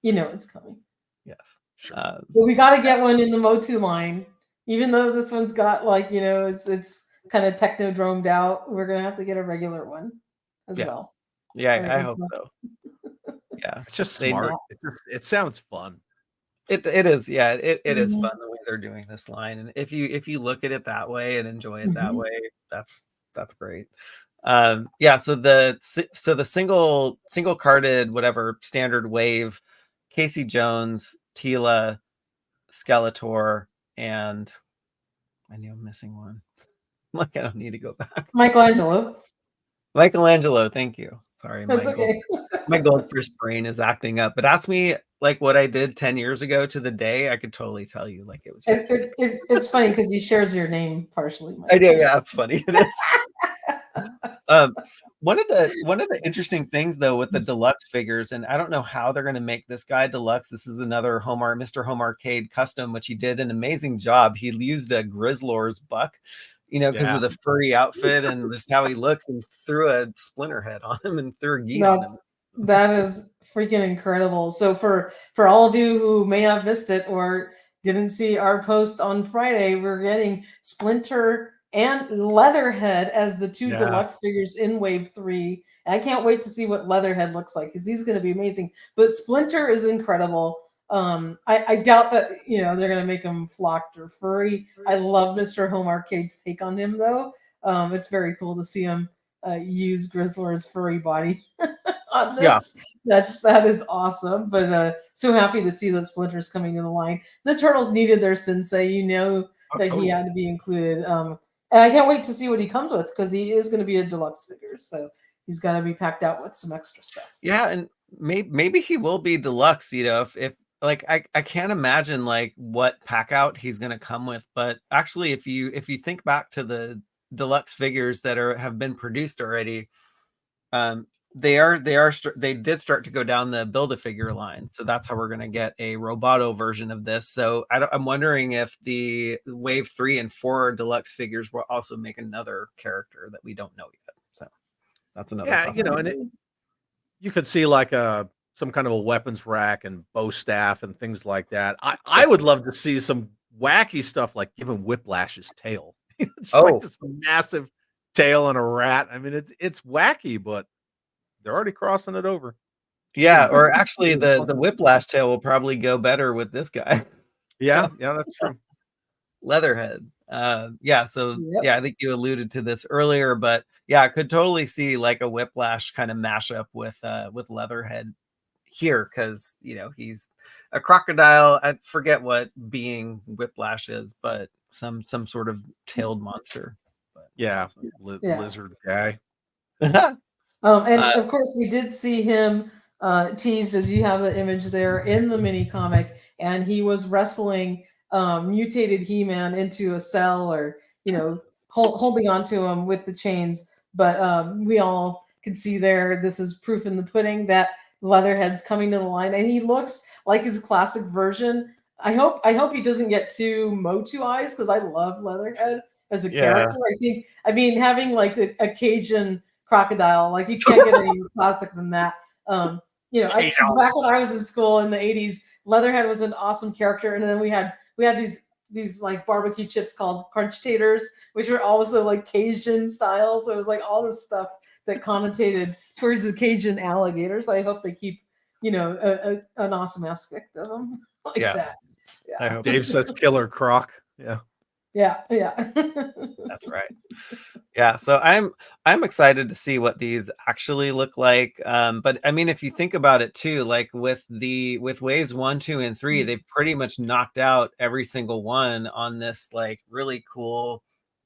it's coming. Yes, sure. But we got to get one in the Motu line, even though this one's got like it's kind of techno-dromed out. We're gonna have to get a regular one as well. Yeah, I hope so. Yeah, it's just smart. It sounds fun. It is, yeah. It is fun the way they're doing this line, and if you look at it that way and enjoy it that way, that's great. Yeah. So the single carded whatever standard wave, Casey Jones, Tila, Skeletor, and I knew I'm missing one. Like I don't need to go back. Michelangelo, thank you. Sorry, that's okay. My goldfish brain is acting up. But ask me like what I did 10 years ago to the day, I could totally tell you like it was. It's funny because he shares your name partially. I do, yeah, it's funny. It is. One of the interesting things though with the deluxe figures, and I don't know how they're going to make this guy deluxe. This is another Mr. Home Arcade custom, which he did an amazing job. He used a Grizzlor's buck, because of the furry outfit and just how he looks, and threw a splinter head on him and threw a gi on him. That is freaking incredible. So for all of you who may have missed it or didn't see our post on Friday, we're getting Splinter and Leatherhead as the two deluxe figures in Wave 3. And I can't wait to see what Leatherhead looks like because he's going to be amazing. But Splinter is incredible. I doubt that they're going to make him flocked or furry. I love Mr. Home Arcade's take on him though. It's very cool to see him use Grizzlor's furry body on this. That is awesome. But so happy to see that Splinter's coming in the line. The Turtles needed their sensei, that he had to be included. And I can't wait to see what he comes with because he is going to be a deluxe figure. So he's got to be packed out with some extra stuff. Yeah, and maybe he will be deluxe. If like I can't imagine like what pack out he's going to come with. But actually, if you think back to the deluxe figures that have been produced already, they did start to go down the Build-A-Figure line. So that's how we're going to get a Roboto version of this. So I'm wondering if the Wave 3 and 4 deluxe figures will also make another character that we don't know yet. So that's another. Yeah, and you could see like some kind of a weapons rack and bow staff and things like that. I would love to see some wacky stuff like giving Whiplash's tail. Like this massive tail and a rat. I mean, it's wacky, but they're already crossing it over. Yeah, or actually the Whiplash tail will probably go better with this guy. Yeah, that's true. Leatherhead. I think you alluded to this earlier, but yeah, I could totally see like a Whiplash kind of mashup with Leatherhead here because he's a crocodile. I forget what being Whiplash is, but some sort of tailed monster. But, lizard guy. And of course we did see him teased, as you have the image there, in the mini comic, and he was wrestling mutated He-Man into a cell, or holding onto him with the chains. But we all could see there, this is proof in the pudding that Leatherhead's coming to the line, and he looks like his classic version. I hope he doesn't get too Motu eyes, because I love Leatherhead as a character. I mean, having like a Cajun crocodile. Like you can't get any more classic than that. Back when I was in school in the 80s, Leatherhead was an awesome character, and then we had these like barbecue chips called Crunch Taters, which were also like Cajun style. So it was like all this stuff that connotated towards the Cajun alligators. I hope they keep, an awesome aspect of them like that. Yeah. I hope Dave says Killer Croc. Yeah. Yeah. That's right. Yeah, so I'm excited to see what these actually look like. But I mean, if you think about it too, like with waves 1, 2, and 3, they've pretty much knocked out every single one on this like really cool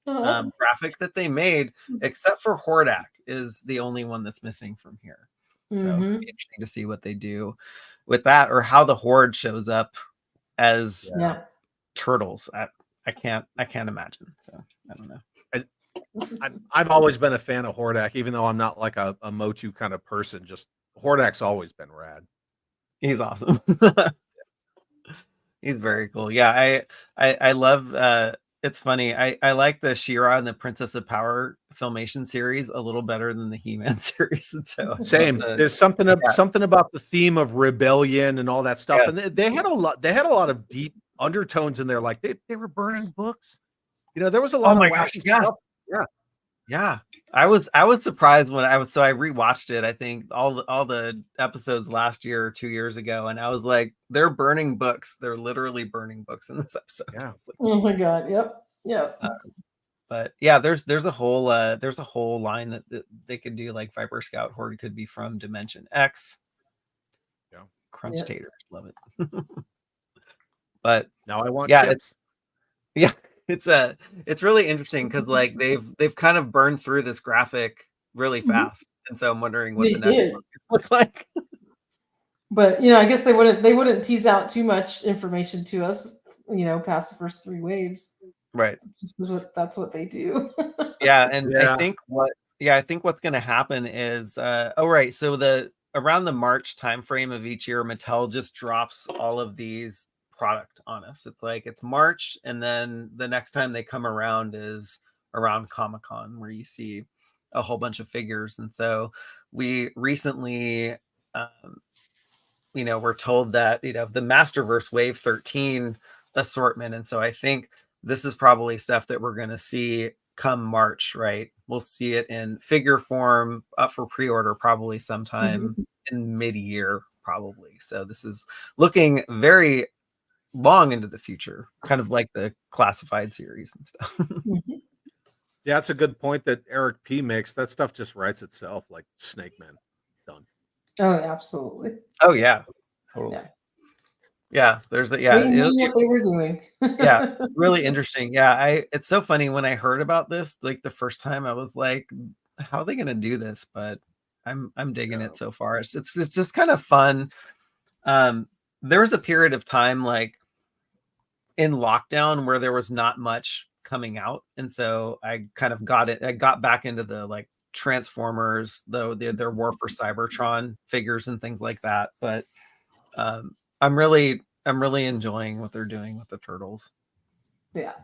graphic that they made, except for Hordak is the only one that's missing from here. So it'll be interesting to see what they do with that, or how the Horde shows up as turtles. I can't imagine. So I don't know. I've always been a fan of Hordak, even though I'm not like a Motu kind of person. Just Hordak's always been rad. He's awesome. He's very cool. Yeah, I love. It's funny. I like the She-Ra and the Princess of Power Filmation series a little better than the He-Man series. And so same. There's something about the theme of rebellion and all that stuff, and they had a lot. They had a lot of deep undertones in there. Like they were burning books. There was a lot of wacky stuff. Yeah. I was surprised when I rewatched it. I think all the episodes last year or 2 years ago, and I was like, they're burning books. They're literally burning books in this episode. Yeah. Like, oh my god. Yep. But yeah, there's a whole line that they could do. Like Viper Scout Horde could be from Dimension X. Yeah. Crunch Taters, love it. But now I want chips. It's really interesting because like they've kind of burned through this graphic really fast, and so I'm wondering what the next one looks like. But I guess they wouldn't tease out too much information to us, past the first 3 waves. Right. That's what they do. I think what's going to happen is so around the March timeframe of each year, Mattel just drops all of these product on us. It's like it's March, and then the next time they come around is around Comic-Con, where you see a whole bunch of figures. And so we recently we're told that the Masterverse Wave 13 assortment, and so I think this is probably stuff that we're going to see come March, right? We'll see it in figure form up for pre-order probably sometime in mid-year probably. So this is looking very long into the future, kind of like the classified series and stuff. Yeah, it's a good point that Eric P makes. That stuff just writes itself, like Snake Man. Done. Oh, absolutely. Oh yeah, totally. Yeah, there's they knew what they were doing. Yeah, really interesting. Yeah, it's so funny when I heard about this, like the first time, I was like, how are they gonna do this? But I'm digging it so far. It's just kind of fun. There was a period of time like in lockdown where there was not much coming out, and so I kind of got back into the like Transformers, though their War for Cybertron figures and things like that. But I'm really enjoying what they're doing with the Turtles. Yeah,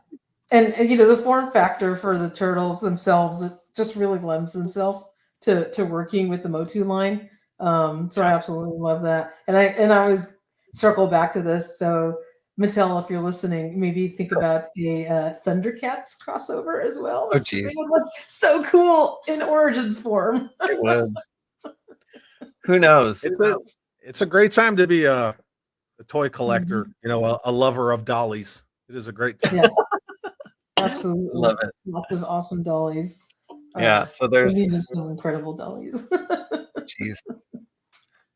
and the form factor for the Turtles themselves, it just really lends themselves to working with the Motu line. So I absolutely love that, and I always circle back to this. So Mattel, if you're listening, maybe think about a Thundercats crossover as well. Oh, geez. It would look so cool in Origins form. It would. Who knows? It's a great time to be a toy collector, a lover of dollies. It is a great time. Yes, absolutely. Love it. Lots of awesome dollies. Yeah, so these are some incredible dollies. Jeez.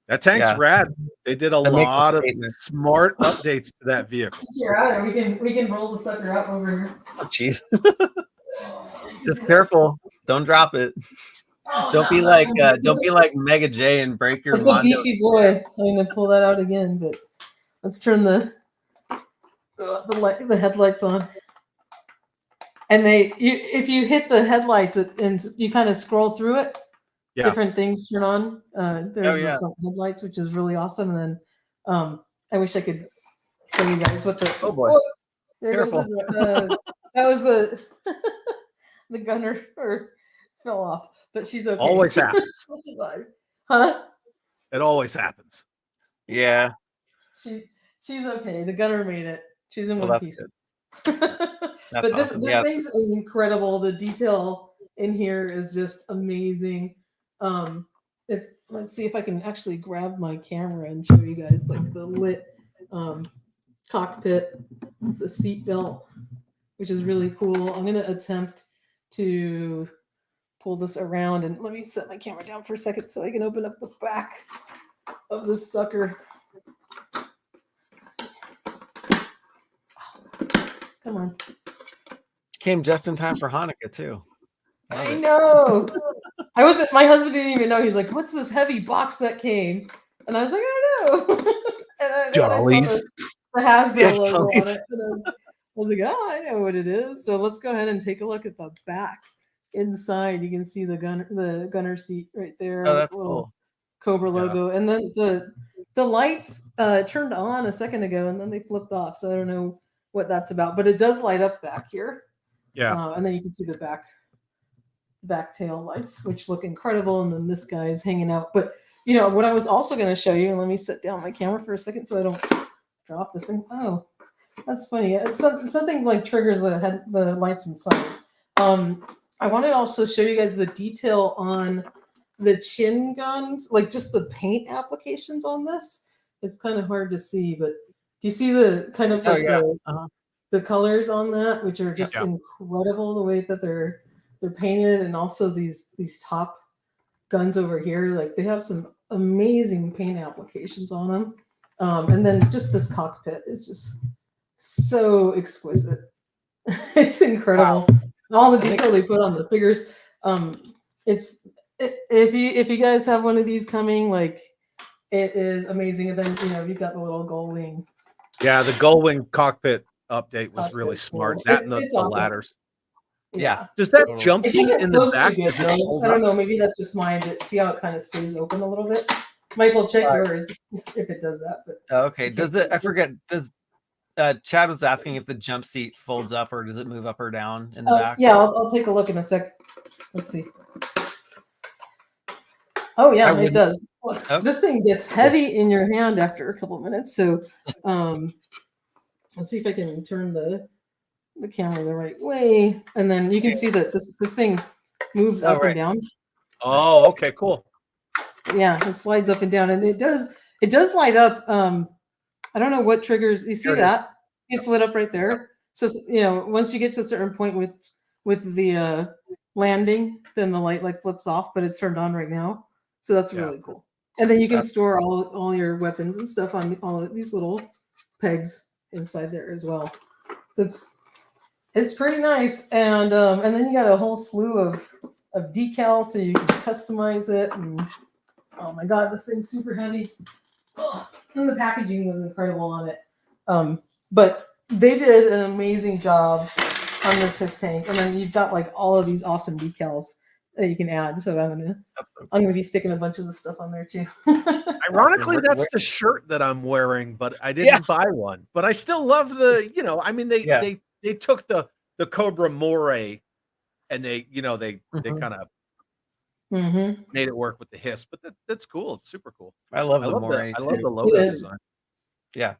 That tank's rad. They did a lot of smart updates to that vehicle. Yeah, we can roll the sucker up over here. Oh, jeez. Just careful. Don't drop it. Don't be like Mega J and break your. It's a beefy boy. I'm gonna pull that out again, but let's turn the headlights on. And if you hit the headlights and you kind of scroll through it. Yeah. Different things turn on. There's the front headlights, which is really awesome. And then I wish I could show you guys what the. Oh boy! There goes that was the the gunner or fell off, but she's okay. Always happens. She'll survive. Huh? It always happens. Yeah. She's okay. The gunner made it. She's in one piece. That's but this awesome. this thing's incredible. The detail in here is just amazing. Let's see if I can actually grab my camera and show you guys like the lit cockpit, the seat belt, which is really cool. I'm gonna attempt to pull this around, and let me set my camera down for a second so I can open up the back of this sucker. Come on. Came just in time for Hanukkah too. I know. My husband didn't even know. He's like, what's this heavy box that came? And I was like, I don't know. and Jollies. I saw the Hasbro logo on it. And I was like, oh, I know what it is. So let's go ahead and take a look at the back. Inside, you can see the gunner seat right there. Oh, that's cool. Cobra logo. And then the lights turned on a second ago, and then they flipped off. So I don't know what that's about, but it does light up back here. Yeah. And then you can see the back tail lights, which look incredible. And then this guy is hanging out. But what I was also going to show you, and let me set down my camera for a second so I don't drop this thing. Oh, that's funny. It's something like triggers the lights inside. I wanted to also show you guys the detail on the chin guns, like just the paint applications on this. It's kind of hard to see, but do you see the kind of the colors on that, which are just incredible, the way that they're painted, and also these top guns over here, like they have some amazing paint applications on them. And then just this cockpit is just so exquisite. It's incredible. Wow. All the detail they put on the figures. If you guys have one of these coming, like, it is amazing. And then you've got the little gull wing. Yeah, the gull wing cockpit update was really smart. That and the awesome. Ladders. Yeah. Does that jump seat in the back? I don't know. Maybe that's just mine. See how it kind of stays open a little bit. Michael, check yours if it does that. But okay. I forget. Does Chad was asking if the jump seat folds up, or does it move up or down in the back? Yeah, I'll take a look in a sec. Let's see. Oh yeah, it does. Okay. This thing gets heavy in your hand after a couple of minutes. So let's see if I can turn the camera the right way, and then you can see that this thing moves up and down. Oh, okay, cool. Yeah, it slides up and down, and it does light up. I don't know what triggers. You see that? It's lit up right there. So once you get to a certain point with the landing, then the light like flips off, but it's turned on right now. So that's really cool. And then you can store all your weapons and stuff on all of these little pegs inside there as well. So it's pretty nice. And then you got a whole slew of decals, so you can customize it. And oh my God, this thing's super heavy. Oh, and the packaging was incredible on it. But they did an amazing job on this HISS tank. And then you've got like all of these awesome decals that you can add. So I'm gonna be sticking a bunch of the stuff on there too. Ironically, that's the shirt that I'm wearing, but I didn't buy one. But I still love the, I mean, they took the Cobra Moray and they kind of made it work with the HISS, but that's cool. It's super cool. I love the Moray. I love the logo design. Yeah.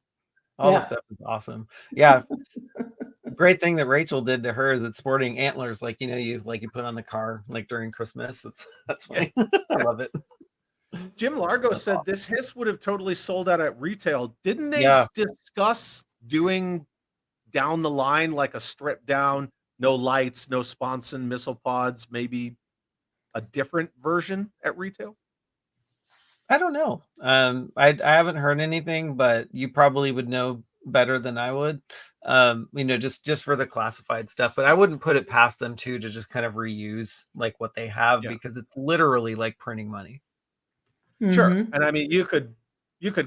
All the stuff is awesome. Yeah. Great thing that Rachel did to her is it's sporting antlers, like you put on the car like during Christmas. That's funny. I love it. Jim Largo said this HISS would have totally sold out at retail. Didn't they discuss doing down the line like a stripped down, no lights, no sponson missile pods, maybe a different version at retail? I don't know. I haven't heard anything, but you probably would know better than I would. Just for the classified stuff. But I wouldn't put it past them to just kind of reuse like what they have, because it's literally like printing money. Sure. And I mean, you could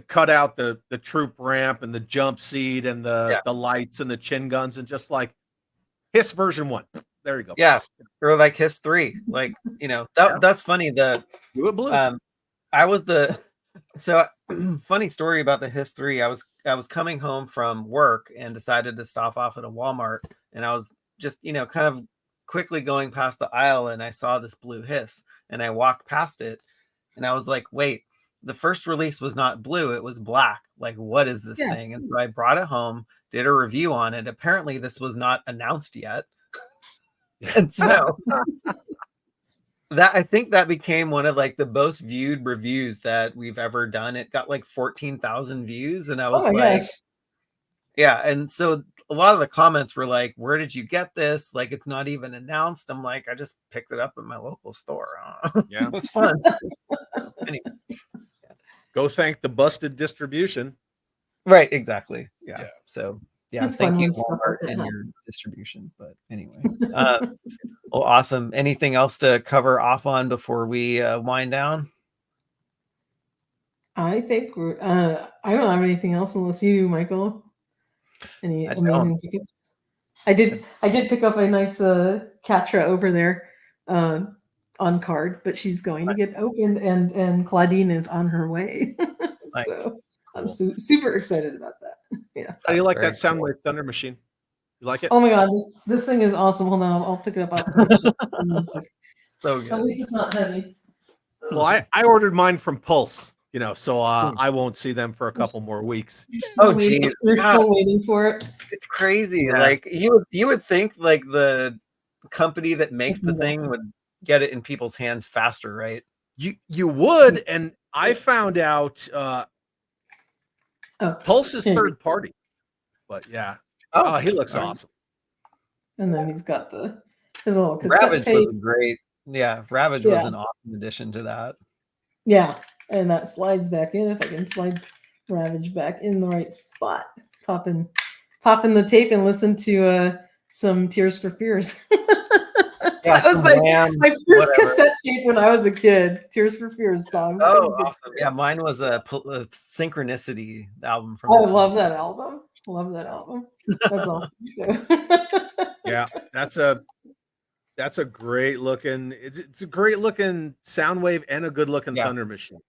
cut out the troop ramp and the jump seat and the lights and the chin guns and just like HISS version 1. There you go. Yeah. Or like HISS 3. Like, that's funny. Do it blue. Funny story about the HISS 3. I was coming home from work and decided to stop off at a Walmart, and I was just, kind of quickly going past the aisle and I saw this blue hiss and I walked past it and I was like, wait, the first release was not blue, it was black. Like, what is this thing? And so I brought it home, did a review on it. Apparently this was not announced yet. And so that, I think that became one of like the most viewed reviews that we've ever done. It got like 14,000 views. And I was like, yeah. And so a lot of the comments were like, where did you get this? Like, it's not even announced. I'm like, I just picked it up at my local store. Yeah. It was fun. Anyway. Go thank the busted distribution. Right, exactly. Yeah. So yeah, it's thank you, Walmart, and your distribution. But anyway, well, awesome. Anything else to cover off on before we wind down? I think we're, I don't have anything else unless you do, Michael. Any amazing pickups? I did pick up a nice Catra over there on card, but she's going to get opened, and Claudine is on her way. Nice. So I'm super excited about that. Yeah. How do you like that Soundwave Thunder Machine? You like it? Oh my god, this thing is awesome. Hold on, I'll pick it up off the So good. At least it's not heavy. Well, I ordered mine from Pulse, you know, so I won't see them for a couple more weeks. Oh geez, we're still waiting for it. It's crazy. Yeah. Like you would think like the company that makes the thing would get it in people's hands faster, right? You would, and I found out Pulse is third party, but yeah. Oh, he looks awesome. And then he's got his little cassette Ravage tape. was great. Yeah, Ravage was an awesome addition to that. Yeah, and that slides back in. If I can slide Ravage back in the right spot, pop in the tape and listen to some Tears for Fears. That was my first cassette tape when I was a kid. Tears for Fears songs. Oh, awesome! Yeah, mine was a Synchronicity album from. I love that album. Love that album. That's awesome. So. Yeah, that's a great looking. It's a great looking Soundwave and a good looking Thunder Machine.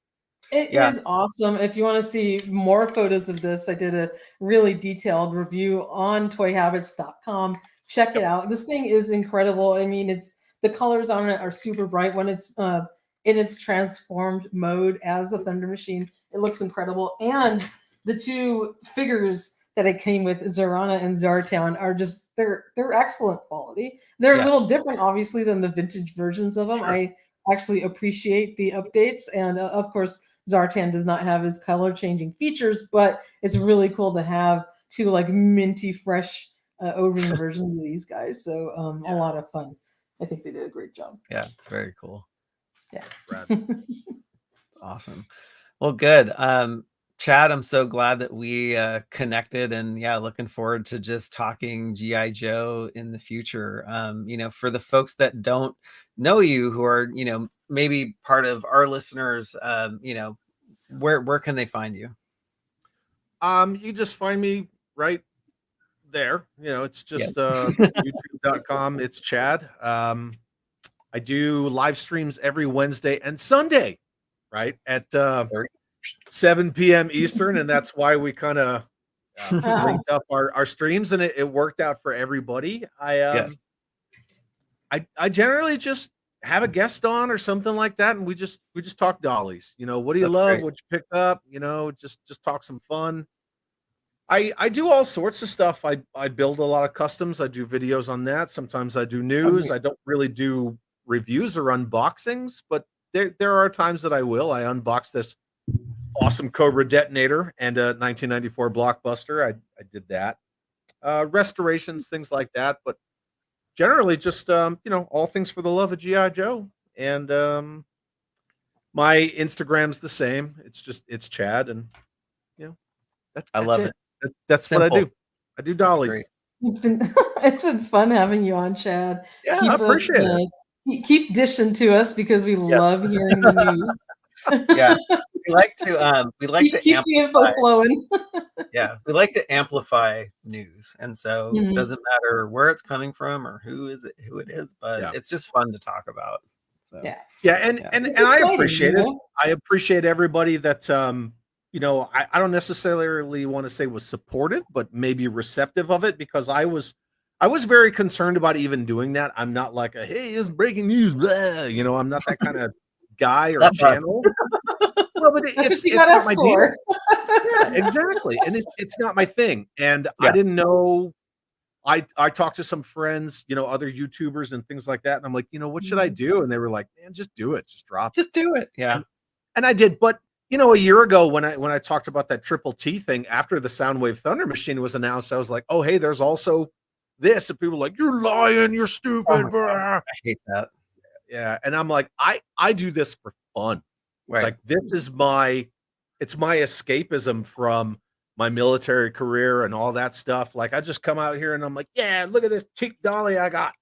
It is awesome. If you want to see more photos of this, I did a really detailed review on toyhabits.com. Check it out. This thing is incredible. I mean, the colors on it are super bright when it's in its transformed mode as the Thunder Machine. It looks incredible. And the two figures that it came with, Zarana and Zartan, are just they're excellent quality. They're a little different, obviously, than the vintage versions of them. Sure. I actually appreciate the updates, and of course, Zartan does not have his color changing features, but it's really cool to have two like minty fresh O-ring versions of these guys. So a lot of fun. I think they did a great job. Yeah, it's very cool. Yeah. Awesome. Well, good. Chad, I'm so glad that we connected, and looking forward to just talking GI Joe in the future. You know, for the folks that don't know you, who are, you know, maybe part of our listeners, you know, where can they find you? You just find me right there. You know, it's just youtube.com. It's Chad. I do live streams every Wednesday and Sunday, right at 7 p.m. Eastern, and that's why we kind of linked up our streams, and it worked out for everybody. I generally just have a guest on or something like that, and we just talk dollies. You know, what do you love? What you pick up? You know, just talk some fun. I do all sorts of stuff. I build a lot of customs. I do videos on that. Sometimes I do news. I don't really do reviews or unboxings, but there are times that I will. I unbox this awesome Cobra detonator and a 1994 blockbuster. I did that. Restorations, things like that, but generally just you know, all things for the love of GI Joe. And my Instagram's the same. It's Chad, and you know, that's I love it. That's what I do. I do dollies. It's been fun having you on, Chad. Yeah, I appreciate it. Keep dishing to us because we love hearing the news. Yeah, we like to keep the info flowing. Yeah, we like to amplify news, and so it doesn't matter where it's coming from or who it is, but it's just fun to talk about. So and I appreciate it. I appreciate everybody that you know, I don't necessarily want to say was supportive, but maybe receptive of it, because I was I was very concerned about even doing that. I'm not like a, hey, it's breaking news, blah. You know, I'm not that kind of guy or channel. Well, but That's what it's you got not us my for. deal. Yeah, exactly. And it's not my thing. And Yeah. I didn't know. I talked to some friends, you know, other YouTubers and things like that. And I'm like, you know, what should I do? And they were like, man, just do it. Just drop it. Just do it. Yeah. And I did. But you know, a year ago when I talked about that Triple T thing after the Soundwave Thunder Machine was announced, I was like, oh, hey, there's also this. And people were like, you're lying, you're stupid. Oh I hate that. Yeah. And I'm like, I do this for fun. Right. Like this is it's my escapism from my military career and all that stuff. Like I just come out here and I'm like, yeah, look at this cheap dolly I got.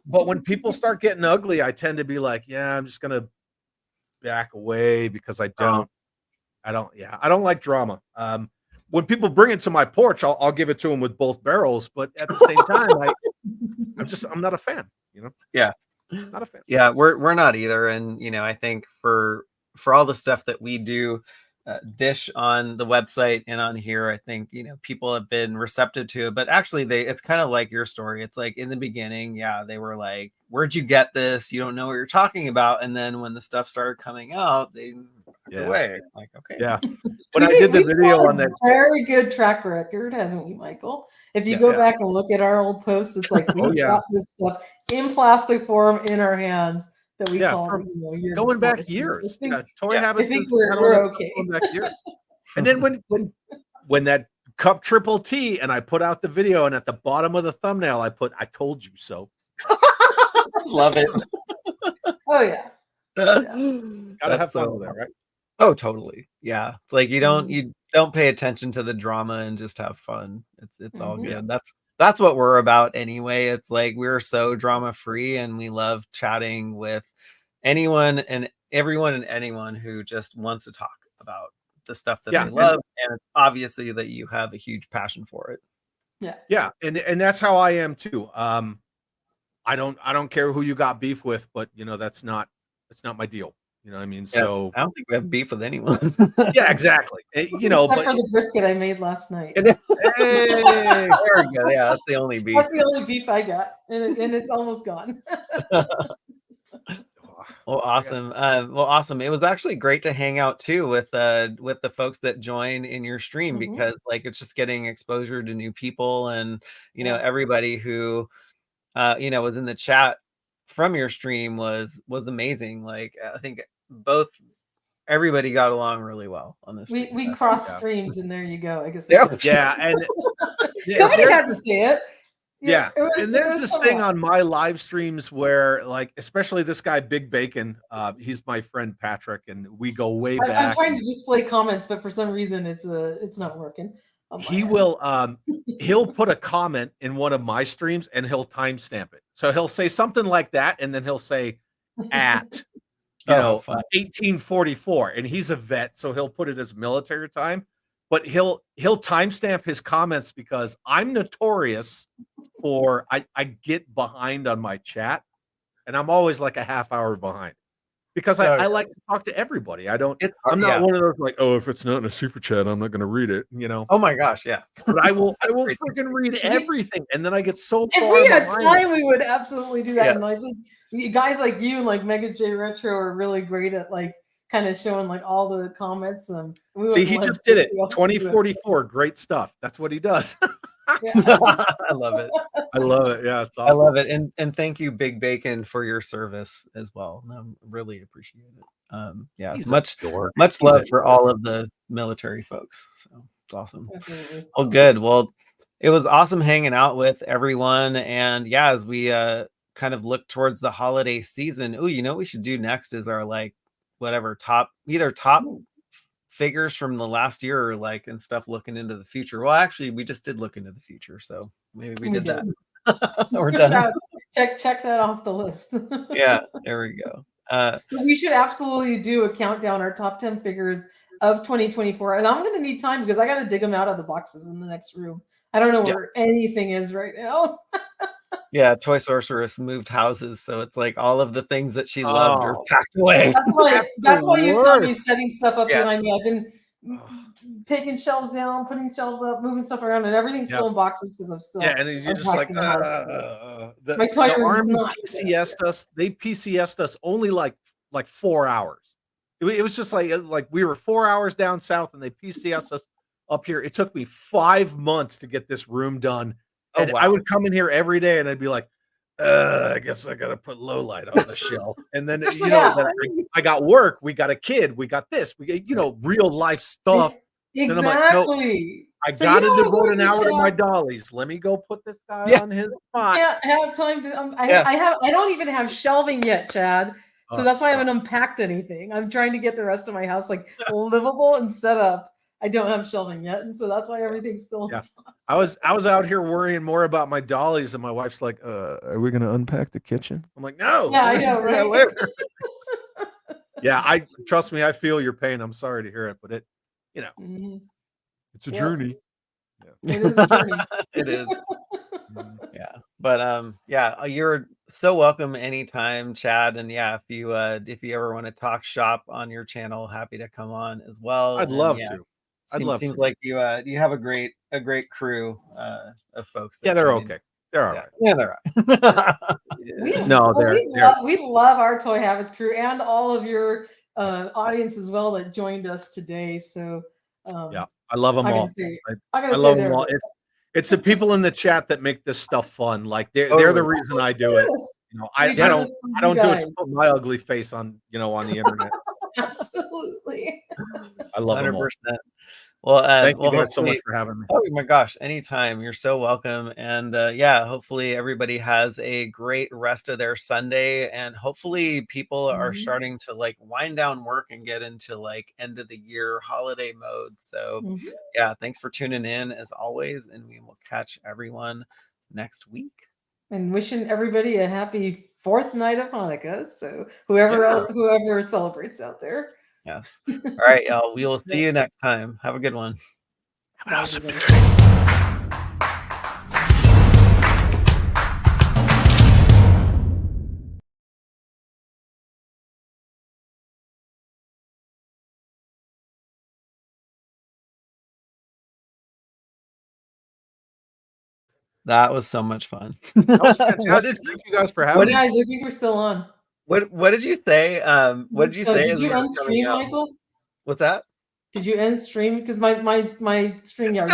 but when people start getting ugly, I tend to be like, yeah, I'm just gonna back away because I don't like drama. When people bring it to my porch, I'll give it to them with both barrels, but at the same time, I'm not a fan, you know? Yeah. Not a fan. Yeah, we're not either. And you know, I think for all the stuff that we do dish on the website and on here, I think, you know, people have been receptive to it. But actually it's kind of like your story. It's like in the beginning, yeah, they were like, where'd you get this? You don't know what you're talking about. And then when the stuff started coming out, they backed away. Like, okay. Yeah. When I did the video on that, very good track record, haven't we, Michael? If you go back and look at our old posts, it's like we've got this stuff in plastic form in our hands that we call, you know, going back years. Toy Habits. I think we're okay. Back years. And then when that cup Triple T and I put out the video and at the bottom of the thumbnail I put, I told you so. Love it. Oh yeah. Gotta have fun with that, right? Oh, totally. Yeah. It's like you don't pay attention to the drama and just have fun. It's all good. That's what we're about anyway. It's like we're so drama free and we love chatting with anyone and everyone and anyone who just wants to talk about the stuff that they love. And it's obviously that you have a huge passion for it. Yeah. Yeah. And that's how I am too. I don't care who you got beef with, but you know, that's not my deal. You know what I mean? Yeah, so I don't think we have beef with anyone. Yeah, exactly. You know, except for the brisket I made last night. Hey, there we go. Yeah, that's the only beef. That's the only beef I got, and it's almost gone. Well, awesome. Awesome. It was actually great to hang out too with the folks that join in your stream because like it's just getting exposure to new people and you know everybody who you know was in the chat from your stream was amazing. Like I think everybody got along really well on this. We cross streams and there you go. I guess. Yeah, and somebody had to say it. Yeah, and there's this thing on my live streams where, like, especially this guy Big Bacon, he's my friend Patrick, and we go way back. I'm trying to display comments, but for some reason it's not working. He will he'll put a comment in one of my streams and he'll timestamp it. So he'll say something like that, and then he'll say at 1844, and he's a vet, so he'll put it as military time. But he'll timestamp his comments because I'm notorious for I get behind on my chat, and I'm always like a half hour behind because I like to talk to everybody. I'm not one of those like, oh, if it's not in a super chat, I'm not going to read it. You know? Oh my gosh, yeah. But I will freaking read everything, and then I get so far. If we had time, we would absolutely do that. Yeah. And I think guys like you and like Mega J Retro are really great at like kind of showing like all the comments. See, he just did it. 2044, great stuff. That's what he does. I love it. I love it. Yeah, it's awesome. I love it. And thank you, Big Bacon, for your service as well. I really appreciate it. Yeah, much love for all of the military folks. So it's awesome. Definitely. Well, good. Well, it was awesome hanging out with everyone. And yeah, as we kind of look towards the holiday season, you know what we should do next is our like whatever top figures from the last year or like and stuff looking into the future. Well, actually we just did look into the future, so maybe we did that. We're done. Check that off the list. Yeah, there we go. We should absolutely do a countdown, our top 10 figures of 2024, and I'm gonna need time because I got to dig them out of the boxes in the next room. I don't know where anything is right now. Yeah, Toy Sorceress moved houses, so it's like all of the things that she loved are packed away. That's why you saw me setting stuff up behind me. I've been taking shelves down, putting shelves up, moving stuff around, and everything's still in boxes because I'm still and you're just like the house. the toy room is Army not PCS'd us. They PCS'd us only like 4 hours. It was just like we were 4 hours down south, and they PCS'd us up here. It took me 5 months to get this room done, and I would come in here every day, and I'd be like, I guess I gotta put low light on the shelf. And then I got work, we got a kid, we got this, we got real life stuff. Exactly. And I'm like, no, I gotta devote an hour to my dollies. Let me go put this guy on his spot. I can't have time to. I don't even have shelving yet, Chad. So that's why I haven't unpacked anything. I'm trying to get the rest of my house like livable and set up. I don't have shelving yet, and so that's why everything's still. Yeah. I was out here worrying more about my dollies, and my wife's like, "Are we gonna unpack the kitchen?" I'm like, "No." Yeah, I know, right? Yeah, trust me, I feel your pain. I'm sorry to hear it, but it's a journey. Yeah. It is a journey. It is. Yeah, but you're so welcome anytime, Chad. And if you ever want to talk shop on your channel, happy to come on as well. I'd love to. Seems like you have a great crew of folks. Yeah, they're okay. They're all right. Yeah, they're all right. We love our Toy Habits crew and all of your audience as well that joined us today. So I love them all. I love them all. It's the people in the chat that make this stuff fun. Like they're the reason I do it. I don't do it to put my ugly face on on the internet. Absolutely. I love 100%. Well, thank you guys so much for having me. Oh my gosh, anytime. You're so welcome. And hopefully everybody has a great rest of their Sunday, and hopefully people are starting to like wind down work and get into like end of the year holiday mode. So thanks for tuning in as always, and we will catch everyone next week. And wishing everybody a happy 4th night of Hanukkah. So whoever celebrates out there. Yes. All right, y'all. We will see you next time. Have a good one. Have an awesome day. That was so much fun. That was fantastic. Thank you guys for having me. Guys, I think we're still on. What did you say? What did you say? Did you unstream, Michael? What's that? Did you end stream? Because my StreamYard